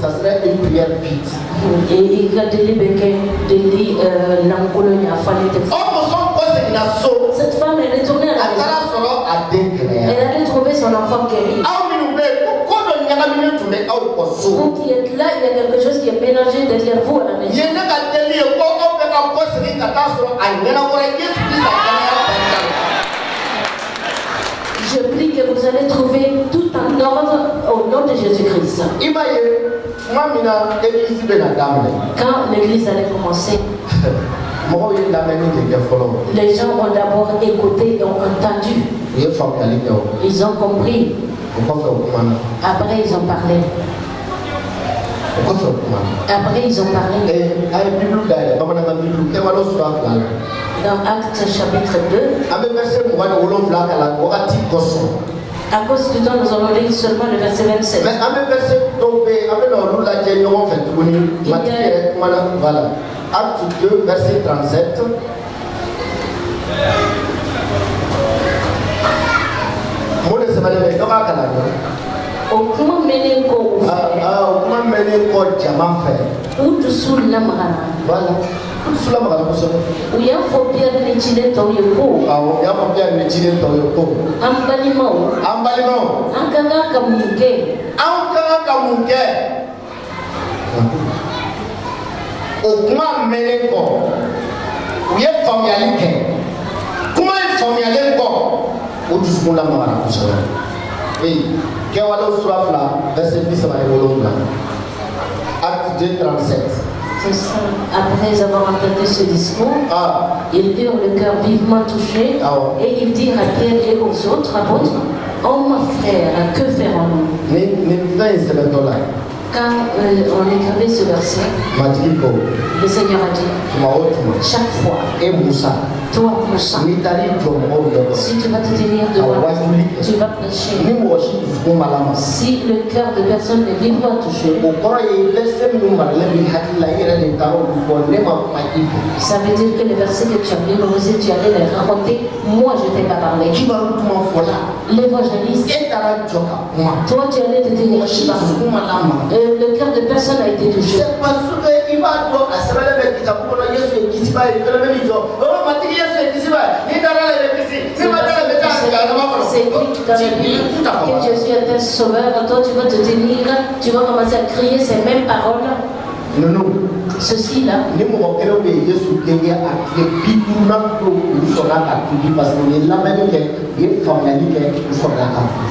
ça serait une prière vite. et il a dit cette femme elle est tournée à la maison. Elle allait trouver son enfant guéri. Vous qui êtes là, il y a quelque chose qui est mélangé derrière vous à la maison. Je prie que vous allez trouver tout en ordre au nom de Jésus-Christ. Quand l'église allait commencer, les gens ont d'abord écouté et ont entendu. Ils ont compris. Après, ils ont parlé. Après, ils ont parlé. Dans Actes chapitre 2, à cause du temps, nous allons lire seulement le verset 27. Acte 2, verset 37. Uya phobia ni chile to yoko. Ya phobia ni chile to yoko. Ambalimo. Ankanga kamuke. Okuma meneko. Uye familialike. Kuma familialeko. Udusmula mara kusala. Kewalo surafla verset 10 Acte 2, 37. Après avoir entendu ce discours, ils eurent le cœur vivement touché et ils dirent à Pierre et aux autres apôtres, hommes frères, que ferons-nous? Quand on écrivait ce verset, le Seigneur a dit, chaque fois, toi Moussa, si tu vas te tenir devant, tu vas prêcher. Si le cœur de personne est vivement touché, ça veut dire que les versets que tu as mémorisés, tu allais les raconter. Moi, je ne t'ai pas parlé. L'évangéliste, toi, tu allais te tenir devant. Le cœur de personne a été touché. C'est écrit dans la Bible que Jésus est un sauveur. Toi, tu vas te tenir, tu vas commencer à crier ces mêmes paroles. Ceci là,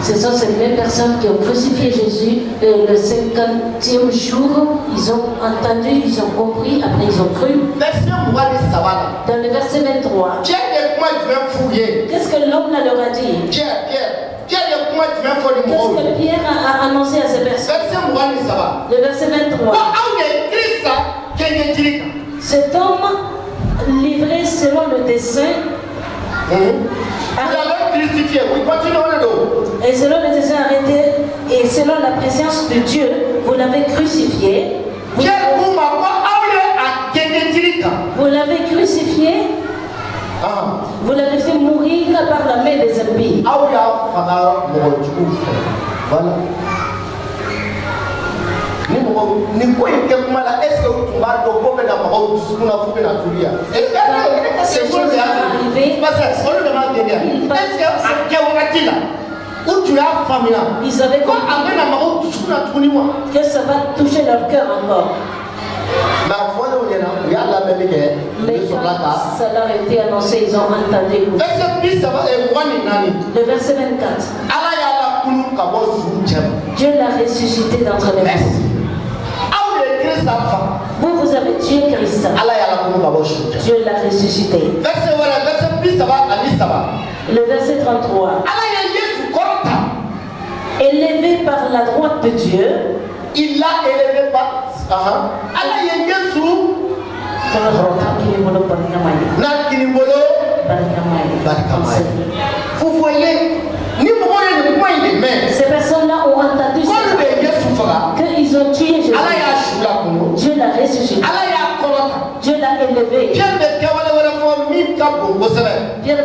ce sont ces mêmes personnes qui ont crucifié Jésus le 50e jour. Ils ont entendu, ils ont compris, après ils ont cru. Dans le verset 23, qu'est-ce que l'homme là leur a dit? Qu'est-ce que Pierre a annoncé à ces personnes? Le verset 23. Cet homme livré selon le dessein et selon le dessein arrêté et selon la présence de Dieu, vous l'avez crucifié. Vous l'avez crucifié. Vous l'avez fait mourir par la main des ennemis. Voilà. Ils avaient compris que ça va toucher leur cœur encore. Mais quand ça leur a été annoncé, ils ont entendu. Le verset 24. Dieu l'a ressuscité d'entre les morts. Vous avez tué Christ. Dieu l'a ressuscité. Le verset 33. Élevé par la droite de Dieu, il l'a élevé par vous voyez, ces personnes-là ont entendu qu'ils ont tué Jésus. Dieu l'a ressuscité. Dieu l'a élevé. Pierre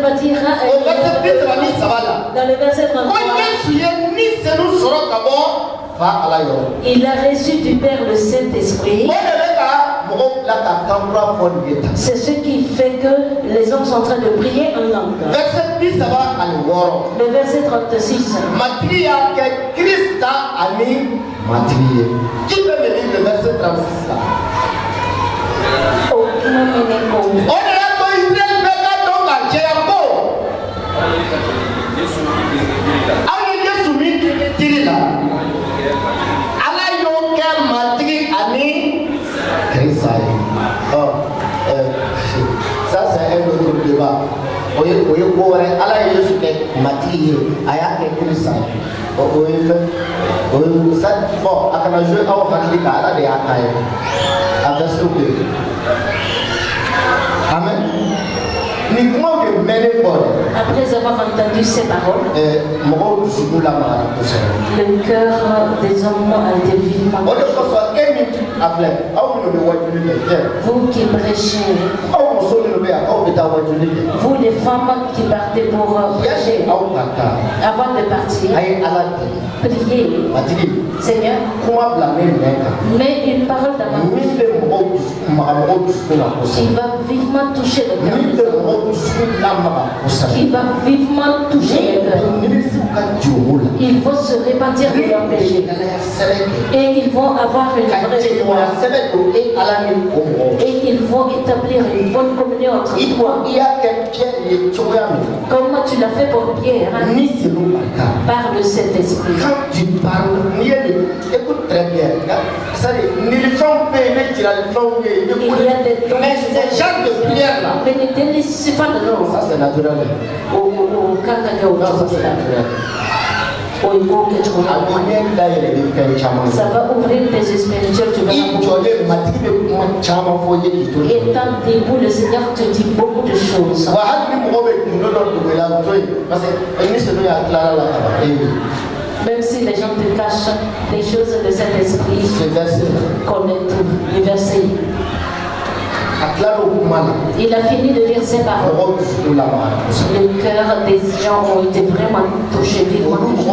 va dire dans le verset 33, il a reçu du Père le Saint-Esprit. C'est ce qui fait que les hommes sont en train de prier en langue. Le verset 36. Qui peut me lire le verset 36 là? Ça c'est un autre débat. Amen. Après avoir entendu ces paroles, le cœur des hommes a été vivement touché. Vous qui prêchez, vous les femmes qui partez pour prêcher, avant de partir, priez, Seigneur, mets une parole dans ma bouche qui va vivement toucher le cœur, qui va vivement toucher le cœur. Ils vont se repentir de leurs péchés et ils vont avoir une vraie et ils vont établir une bonne communion entre toi. Comme tu l'as fait pour Pierre, par le Saint-Esprit. Quand tu parles, écoute très bien. Mais ces gens de prière là, ça c'est naturel. Ça va ouvrir tes spirituels, tu vas étant debout, le Seigneur te dit beaucoup de choses. Même si les gens te cachent des choses de cet esprit, connaît tout. Le verset. Il a fini de lire ces paroles. Le cœur des gens ont été vraiment touchés, vivement touchés.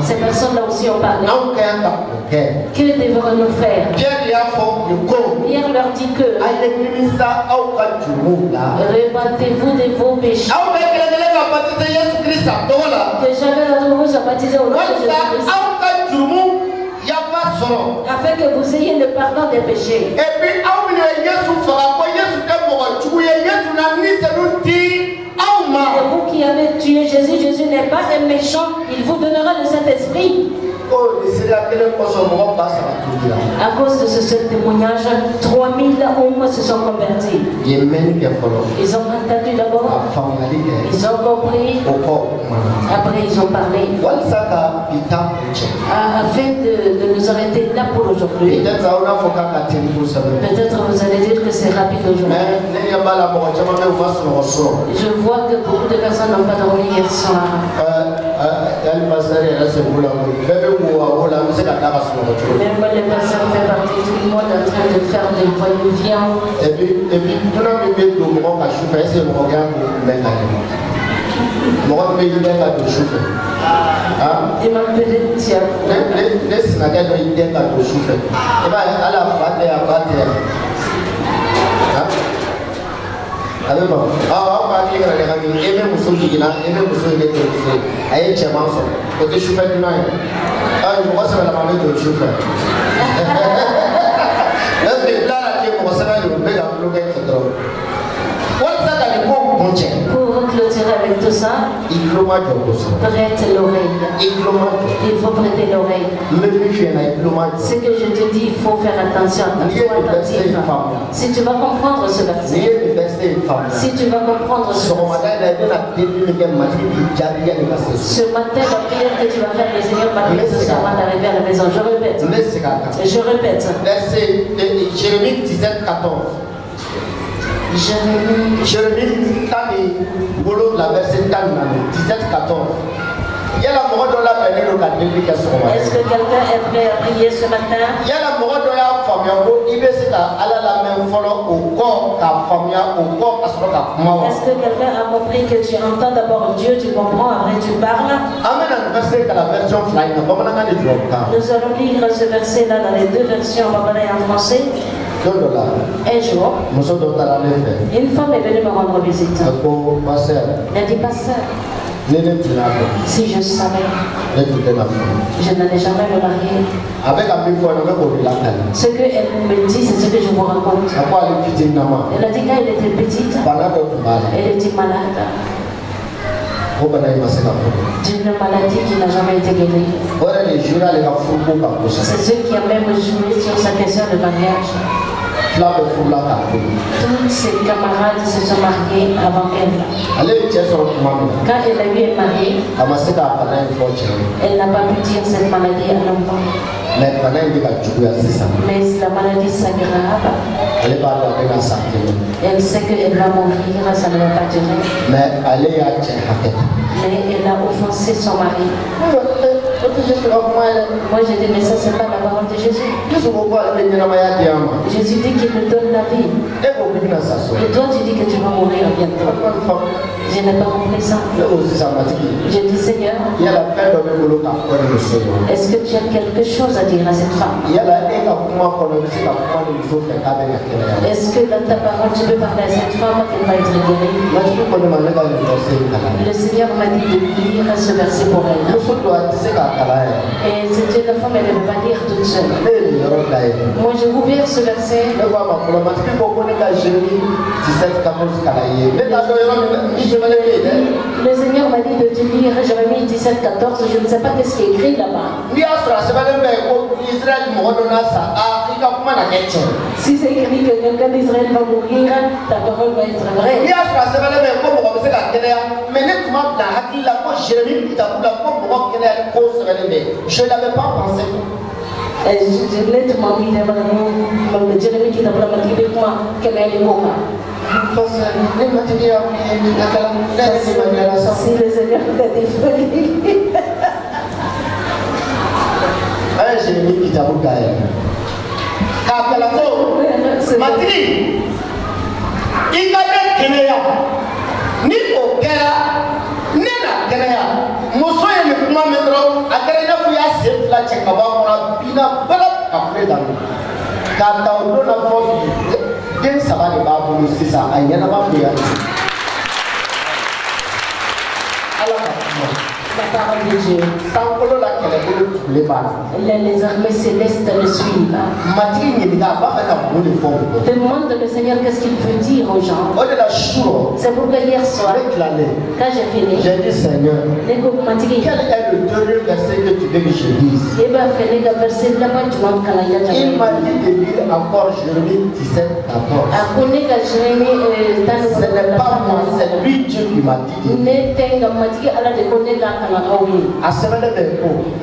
Ces personnes-là aussi ont parlé. Que devrons-nous faire? Pierre leur dit que répandez-vous de vos péchés. Que j'avais l'autre vous a baptisé au nom de Jésus-Christ, afin que vous ayez le pardon des péchés. Et puis, vous qui avez tué Jésus, Jésus n'est pas un méchant, il vous donnera le Saint-Esprit. À cause de ce seul témoignage, 3000 hommes se sont convertis. Ils ont entendu d'abord, ils ont compris, après ils ont parlé. Afin de nous arrêter là pour aujourd'hui. Peut-être vous allez dire que c'est rapide aujourd'hui. Je vois que beaucoup de personnes n'ont pas dormi hier soir. Même les personnes fait partie, tout le monde est en train de faire des voyous-viens. Et puis, pour clôturer avec tout ça, prête l'oreille. Il faut prêter l'oreille. Ce que je te dis, il faut faire attention. Si tu vas comprendre ce verset, si tu vas comprendre ce verset, ce matin, la prière que tu vas faire, le Seigneur m'a dit ce soir avant d'arriver à la maison. Je répète. Verset Jérémie 17, 14. Jérémie Tani, Bolo, la verset Tani, 17, 14. Est-ce que quelqu'un est prêt à prier ce matin? Est-ce que quelqu'un a compris que tu entends d'abord Dieu, tu comprends, après tu parles? Nous allons lire ce verset-là dans les deux versions en anglais et en français. Un jour, une femme est venue me rendre visite. Elle dit, pasteur, si je savais, je n'allais jamais me marier. Ce qu'elle me dit, c'est ce que je vous raconte. Elle a dit quand elle était petite, elle était malade. D'une maladie qui n'a jamais été guérie. C'est ce qui a même joué sur sa question de mariage. Tous ses camarades se sont mariés avant elle. Quand elle a eu un mari, elle n'a pas pu dire cette maladie à l'enfant. Mais la maladie s'aggrave. Elle sait qu'elle va mourir, ça ne va pas durer. Mais elle a offensé son mari. Moi j'ai dit, mais ça c'est pas la parole de Jésus. Jésus dit qu'il me donne la vie. Et toi tu dis que tu vas mourir bientôt. Je n'ai pas compris ça. J'ai dit, Seigneur, est-ce que tu as quelque chose à dire à cette femme? Est-ce que dans ta parole tu peux parler à cette femme qu'elle va être guérie? Le Seigneur m'a dit de lire ce verset pour elle. Et c'était la femme, elle ne peut pas lire toute seule. Moi j'ai ouvert ce verset. Le Seigneur m'a dit de te lire Jérémie 17-14. Je ne sais pas qu'est-ce qui est écrit là-bas. Si c'est écrit que quelqu'un d'Israël va mourir, ta parole va être vraie. Je n'avais pas pensé. Nettement mis dans Jérémie qui n'a pas dit avec moi qu'elle est mort. Si le Seigneur t'a défini. Jérémie qui t'a bouclé. Matri, il a des Kenya, ni au Kera, ni la Kenya. Moussoy le plus métro, à Kenya, il y a cette la Tchekaba, on a bina, voilà, après dans nous. Car dans le monde, dès que ça va les babous, c'est ça, il y en a pas plus. La parole de Dieu. Les armées célestes le suivent. Demande le Seigneur qu'est-ce qu'il veut dire aux gens. C'est pourquoi hier soir, quand j'ai fini, j'ai dit Seigneur, quel est le dernier verset que tu veux que je lise? Il m'a dit de lire encore Jérémie 17-14. Ce n'est pas moi, c'est lui Dieu qui m'a dit.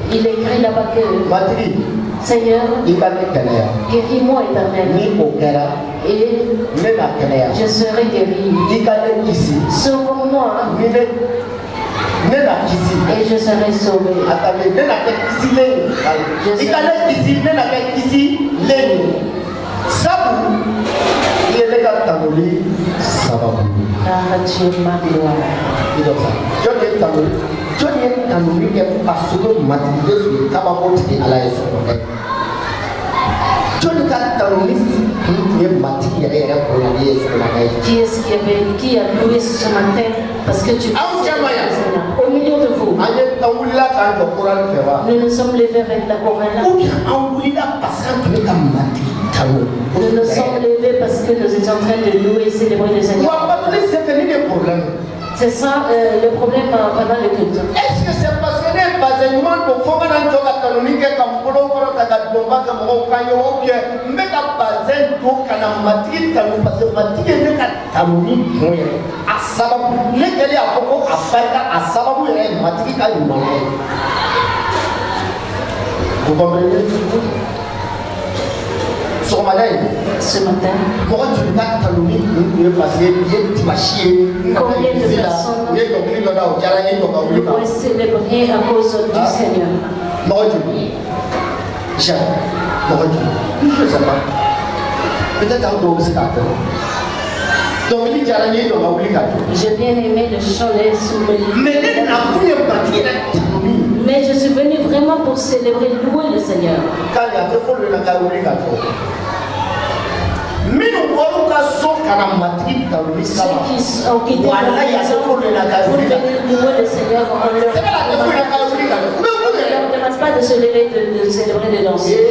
Il écrit là-bas que Seigneur, guéris-moi éternellement. Et je serai guéri. Sauve-moi. Et je serai sauvé. Car tu es ma gloire. Qui est-ce qui a loué ce matin? Parce que tu au milieu de vous. Nous nous sommes levés avec la chorale. Nous nous sommes levés parce que nous étions en train de louer et célébrer le Seigneur. C'est ça le problème pendant le culte. Est-ce que c'est parce que les basements de Foganan Toga canonique comme Polo Tagadomba comme Rokayo bien, mais qu'à basen to Kanamati, Kanopasi, Kanoni, à Sababou, lesquels à Poko, à Faka, à Sababou et Matika du Mane. Vous comprenez? Ce matin, combien de personnes vont célébrer à cause du Seigneur? Jamais. Je ne sais pas. Peut-être un peu aussi d'accord. J'ai bien aimé le chant des souvenirs. Mais je suis venu vraiment pour célébrer, louer le Seigneur. Ceux qui ont quitté leur maison pour venir louer le Seigneur, on ne leur demande pas de se lever, de célébrer, de danser.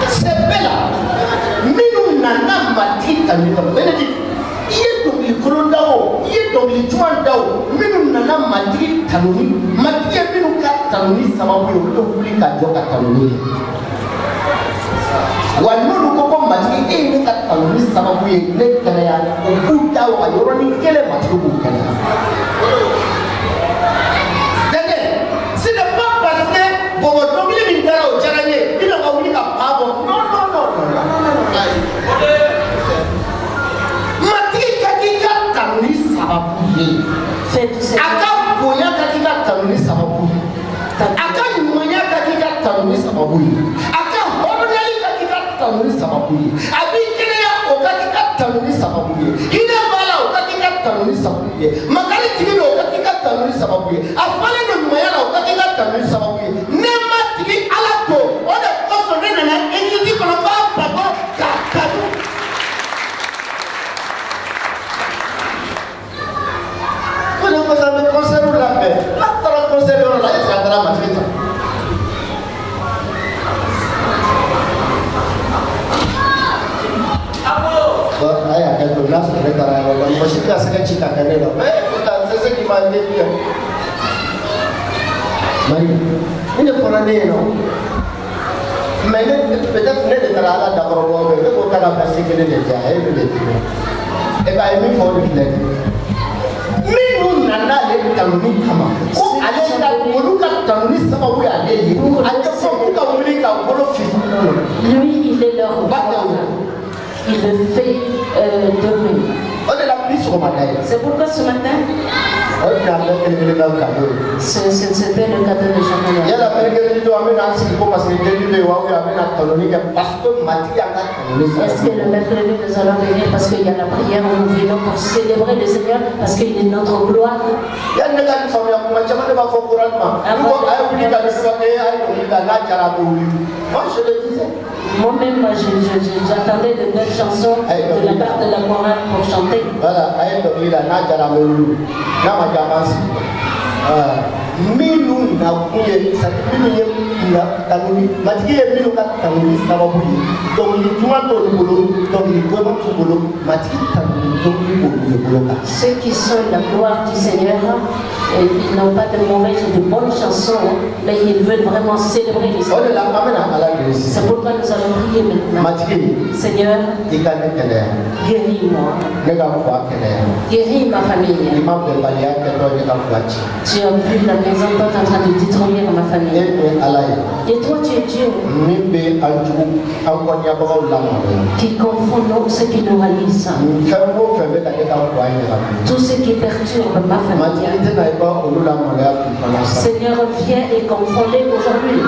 C'est belle. Nous n'avons pas dit que nous avons dit que nous avons dit que nous avons dit que nous avons dit que nous avons dit que nous avons dit Lui, il est leur roi. Il le fait demain. C'est pourquoi ce matin, c'était le cadeau de chacun. Est-ce que le mercredi nous allons venir parce qu'il y a la prière, nous venons pour célébrer le Seigneur parce qu'il est notre gloire? Moi-même, j'attendais de belles chansons de la part de la chorale pour chanter. Ceux qui sont la gloire du Seigneur, ils n'ont pas de mauvaises ou de bonnes chansons, mais ils veulent vraiment célébrer le Seigneur. C'est pourquoi nous allons prier maintenant. Seigneur, guéris-moi. Guéris ma famille. Tu as vu la maison dont tu es en train de détruire ma famille. Et toi, tu es Dieu qui confond ceux qui nous haïssent. Tout ce qui perturbe ma famille. Seigneur, viens et confond-les aujourd'hui.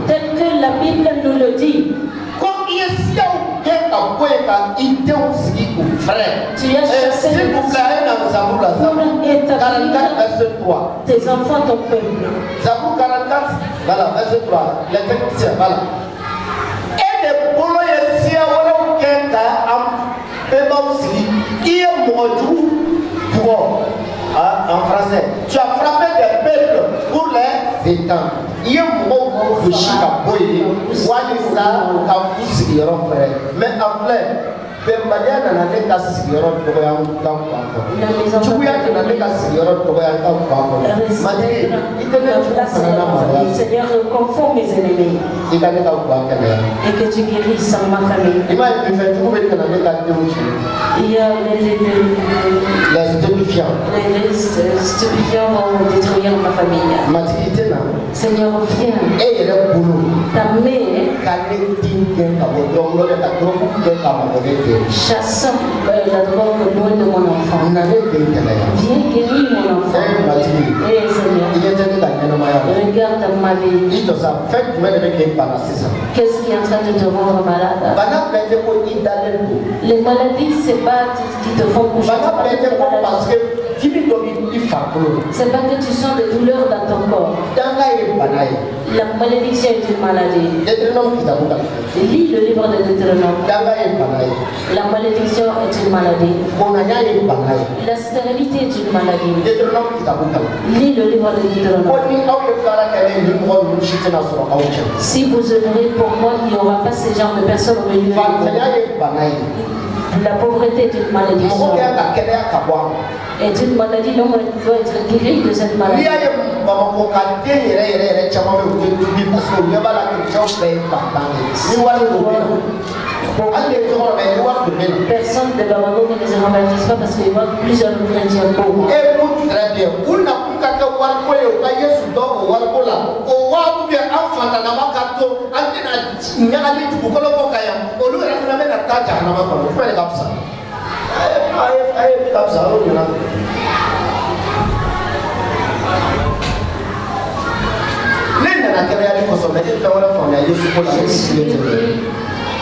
Tel que la Bible nous le dit. Tu as chassé tes enfants, ton peuple. Zabour 44, voilà, verset 3, la technicien, voilà. Et des bolos et si on en français, tu as frappé des peuples pour les étendre. Il y a un mot de Chicaboy, mais après, Pembadia n'a pas de sigaro de Boyan Kampa. Tu vois que n'a pas de sigaro de Boyan Kampa. Seigneur, confond mes ennemis. Et que tu guérisses ma famille. Il y a les stupéfiants vont détruire ma famille. Seigneur, viens. Ta mère chasse la drogue loin de mon enfant. Viens guérir mon enfant. Et Seigneur, regarde ma vie. Qu'est-ce qui est en train de te rendre malade? Les maladies, c'est pas qui te font coucher. C'est pas que tu sens des douleurs dans ton corps. La malédiction est une maladie. Lis le livre de Deutéronome. La malédiction est une maladie. La stérilité est une maladie. Lis le livre de Deutéronome. Si vous œuvrez pour moi, il n'y aura pas ce genre de personnes au milieu. La pauvreté est une malédiction. Est une maladie, l'homme doit être guéri de cette maladie. Personne de Bamako ne les remercie pas parce qu'il y a plusieurs chrétiens pauvres. Très bien.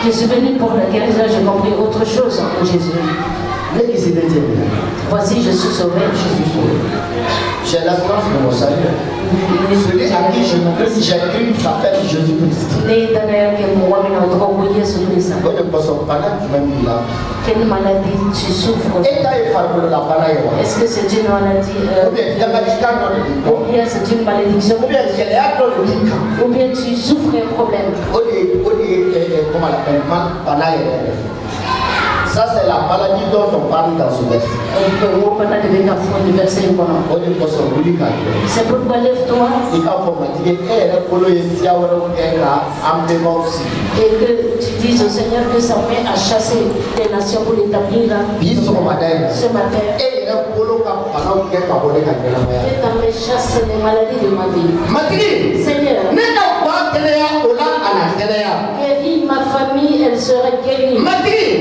Je suis venu pour la guérison, j'ai compris autre chose en Jésus. Voici, je suis sauvé. J'ai l'assurance de mon salut. Celui à qui j'ai cru s'appelle Jésus-Christ. Quelle maladie tu souffres? Est-ce que c'est une maladie ou bien c'est une malédiction? Ou bien tu souffres un problème? Ça, c'est la maladie dont on parle dans ce verset. C'est pourquoi lève-toi et que tu dises au Seigneur que sa main a chassé les nations pour l'établir là. Ce matin. Et ta main chasse les maladies de ma vie. Seigneur, guéris ma famille, elle sera guérie.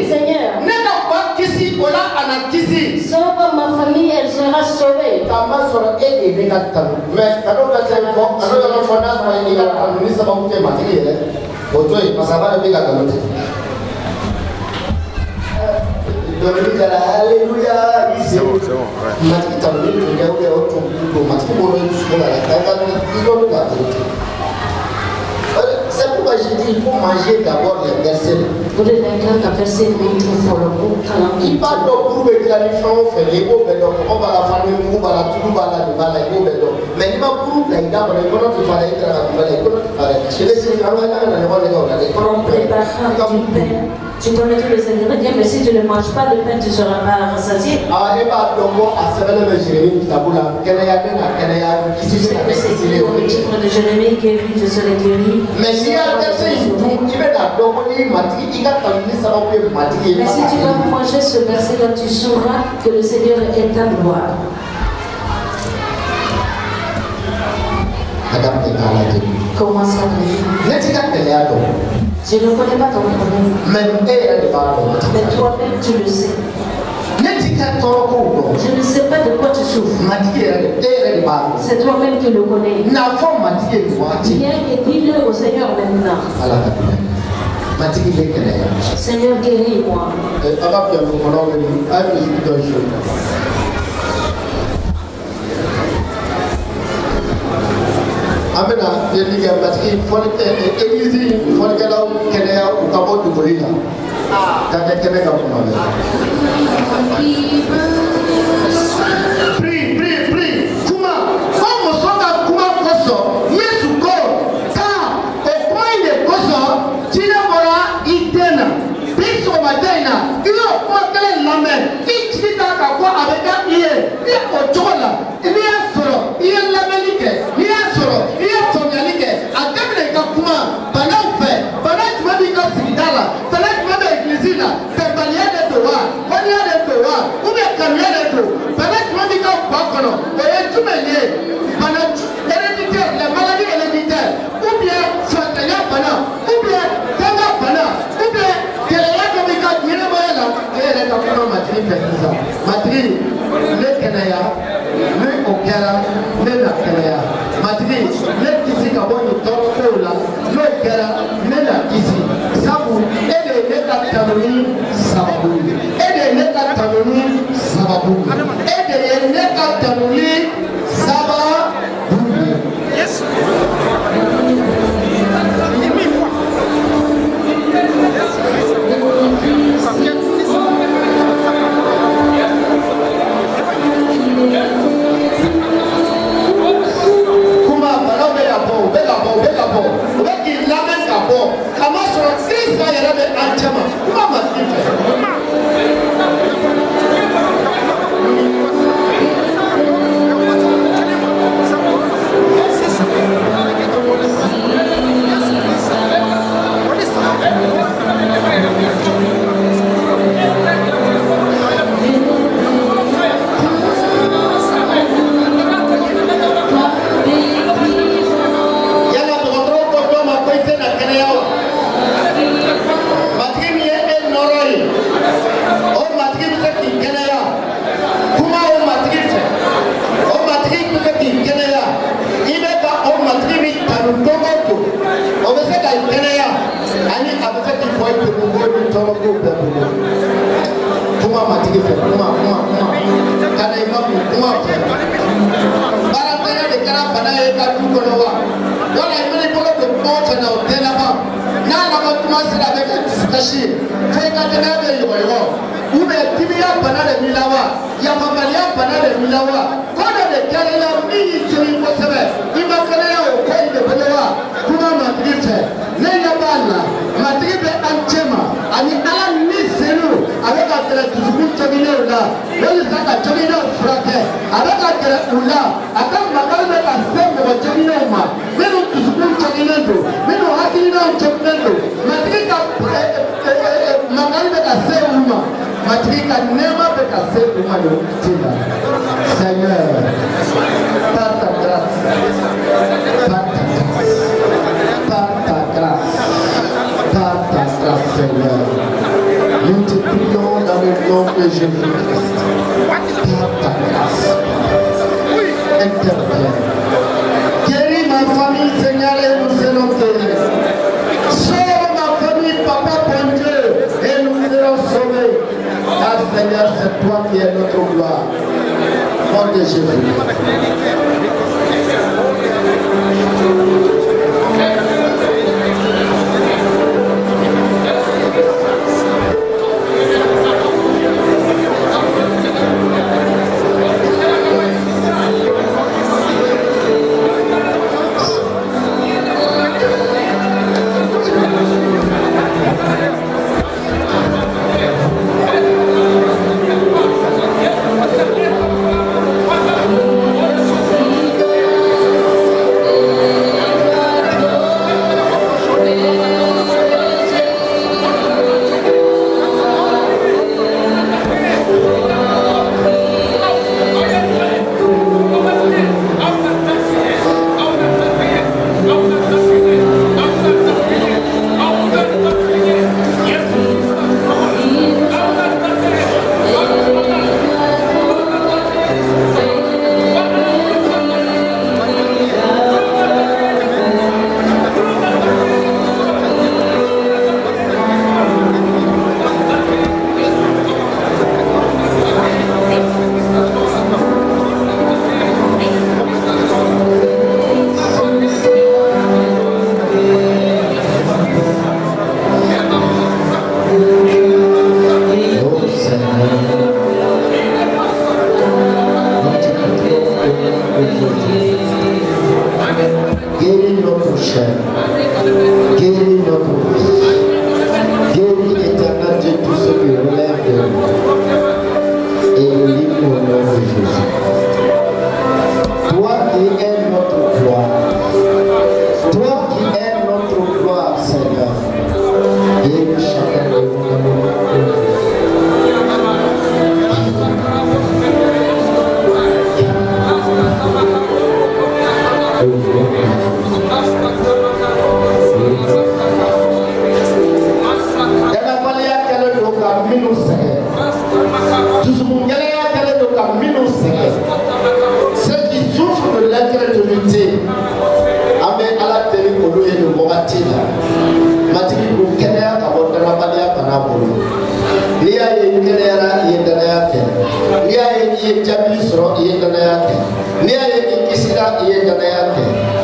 Seigneur, sauve ma famille, elle sera sauvée. Alléluia. C'est bon, ouais. C'est pourquoi j'ai dit il faut manger d'abord les versets. Il parle de groupe et de la différence, on va la faire, on va la tout, on va la mais il m'a groupe, il y a un peu de faire, tu connais tous les ingrédients, mais si tu ne manges pas de pain, tu ne seras pas rassasié. C'est le livre de Jérémie guéri, je serai guéri. Mais si tu vas manger ce verset-là, tu sauras que le Seigneur est ta gloire. Comment ça va? Je ne connais pas ton problème. Mais toi-même, tu le sais. Je ne sais pas de quoi tu souffres. C'est toi-même qui le connais. Viens et dis-le au Seigneur maintenant. Seigneur, guéris-moi. Amena, yeliga parce qu'il faut église, il faut que là où Kenya ou Kabo du Bolina. Quand Kenya va pour moi. Prie. Kuma, comme soka kuma koso, Yesu ko, ka, au point de koso, tina bora itena. Biso matena, iyo kwa kele lamen, ikita ka kwa abeka iye, iye otola, iye soro, iye lamelike, iye soro, iye tonyalike, ademle ka kuma, bana ufe, bana tumadi ka sigidala, bana tumadi eglizina, tembaliya de towa, waniya de towa, ube kana matigi ne kɛnɛya ni o kɛra ne na kɛnɛya matigi ne kisi ka bɔ nin tɔɔrɔkow la n'o kɛra ne na kisi sabu e de ye ne ka tanuni sababu ye e de ye ne ka tanuni sababu ye e de ye ne ka tanuni sababu ye. minnu sɛgɛn dusukun gɛlɛya kɛlen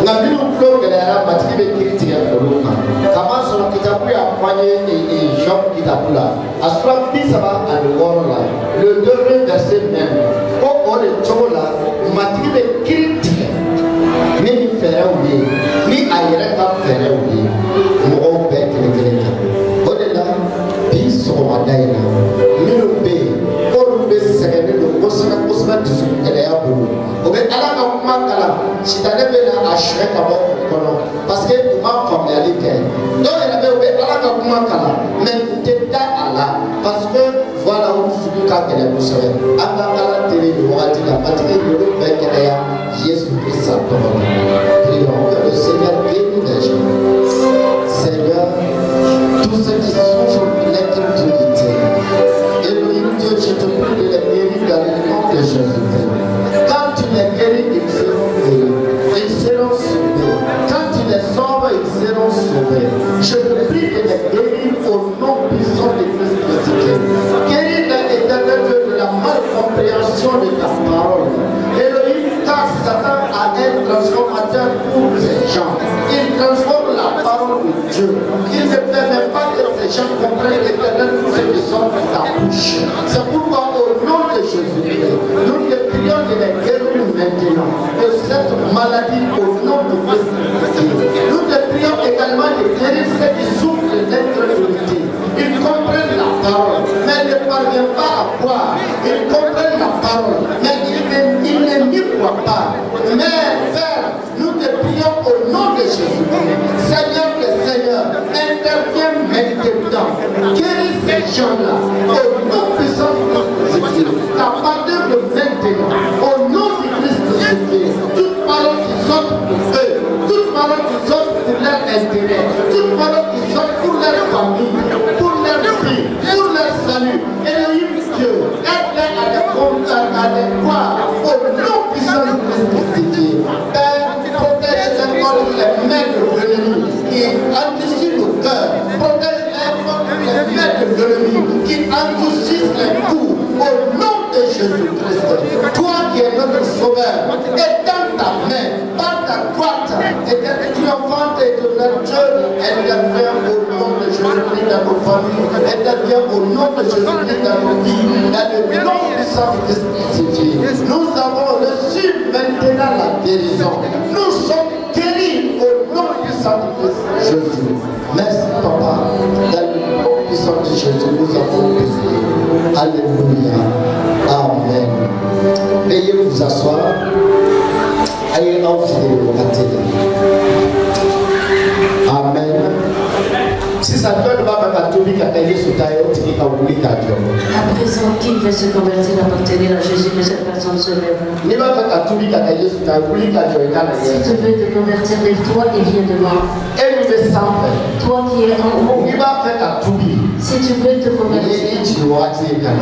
Nabilu flow gelera matiki be kiriti ya koluma. Kama sona kitabu ya kwanye Jean kitabu la. Asura bisaba alworo la. Le dernier verset même. O le chola matiki be kiriti. Ni fere ouye. Ni ayere ka fere ouye. Mo be kele. O de la biso wadaina. Milu be segene do osana tusu ele ya bulu o be ala ka kuma kala sitane be na ashwe ka bo kono parce que ma familialité do ele be ala ka kuma kala mais te da ala parce que voilà où tu ka kele ko sebe anga ala tere do wati la parce que do be kele ya Jésus Christ sa parole prions que le Seigneur bénisse les gens Seigneur tous ceux qui souffrent de l'incrédulité Elohim Dieu je te prie de les guérir dans le nom de Jésus. Quand tu les guéris, ils seront guéris. Ils seront sauvés. Quand tu les sauves, ils seront sauvés. Je te prie de les guérir au nom puissant de Christ. Guéris l'éternel Dieu de la malcompréhension de ta parole. Elohim, car Satan a un transformateur pour ces gens. Il transforme la parole de Dieu. Il ne permet pas que ces gens comprennent l'éternel pour ce qui sort de ta bouche. C'est pourquoi au nom de Jésus-Christ, nous te prions de les guérir maintenant de cette maladie au nom de Christ. Nous te prions également de guérir ceux qui souffrent de l'incrédulité. Ils comprennent la parole, mais ne parviennent pas à boire. Ils comprennent la parole, mais ils n'y croient pas. Mais Père, nous te prions au nom de Jésus-Christ. Seigneur le Seigneur, interviens maintenant. Guéris ces gens-là au nom puissant de Jésus. Ta pardon de maintenant. Au nom de Christ Jésus. Toute parole qui sort pour eux, toute parole qui sort pour leur intérêt, toute parole qui sort pour leur famille, pour leur vie, pour leur salut. Elohim Dieu, aide-les à les comprendre, à les croire. Au nom puissant de Christ Jésus. Père, protège les mains de l'ennemi qui endurcissent le cœur. Protège les mains de l'ennemi qui endurcissent les coups. Au nom de Jésus-Christ, toi qui es notre sauveur, étends ta main par ta droite et ta triomphante et de notre Dieu, intervient au nom de Jésus-Christ dans nos familles, intervient au nom de Jésus-Christ dans nos vies, dans le nom puissant de Christ. Nous avons reçu maintenant la guérison. Nous sommes guéris au nom puissant de Christ Jésus. Merci Papa, dans le nom puissant de Jésus, nous avons prié. Alléluia. Amen. Veuillez vous asseoir. Ayez envie de matin. Amen. Si ça donne pas à tout à tailler sur ta haute qui a oublié ta job. À présent, qui veut se convertir à appartenir à Jésus, que cette personne se lève. Ni va faire à tout à tailler sur ta oublié ta job. Si tu veux te convertir, lève-toi et viens devant. Et nous le savons. Toi qui es en haut. Ni va faire à tout. Si tu veux te convertir,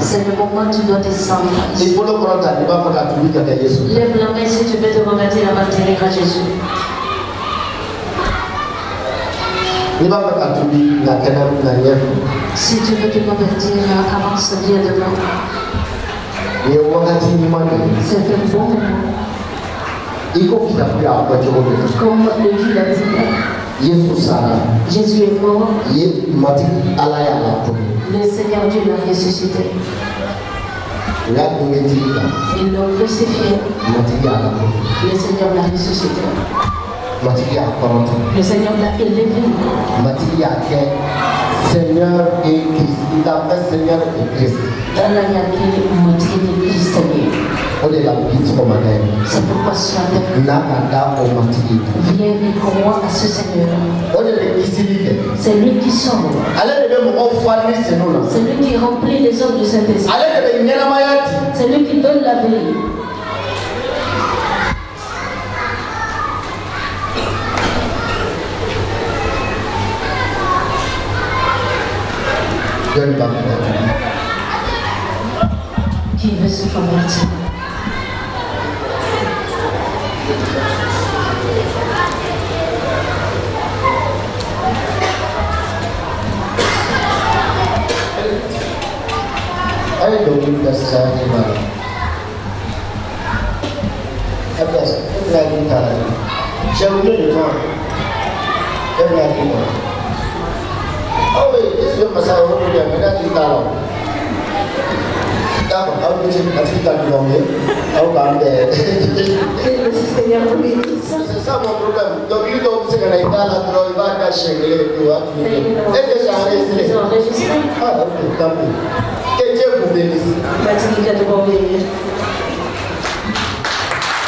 c'est le moment où tu dois descendre. Lève la main si tu veux te convertir à appartenir à Jésus. Si tu veux te convertir, avance, viens devant. C'est un bon moment. Comme le dit la Bible. Jésus est mort. Le Seigneur Dieu l'a ressuscité. Ils l'ont crucifié. Le Seigneur l'a ressuscité. Le Seigneur l'a élevé. Seigneur et Christ. Il a fait Seigneur et Christ. C'est pourquoi sois viens et crois à ce Seigneur. C'est lui qui sauve. C'est lui qui remplit les hommes de Saint-Esprit. C'est lui qui donne la vie. Qui veut se convertir? J'ai oublié de toi. Elle m'a dit moi. Ah oui, qu'est-ce que ça va vous dire? Maintenant, tu t'as d'accord, à vous dire, à titre de l'homme, à vous parler. C'est ça mon problème. Donc, il doit vous dire qu'il va cacher les doigts. Et déjà enregistré. Ah, ok, tant pis. Que Dieu vous bénisse.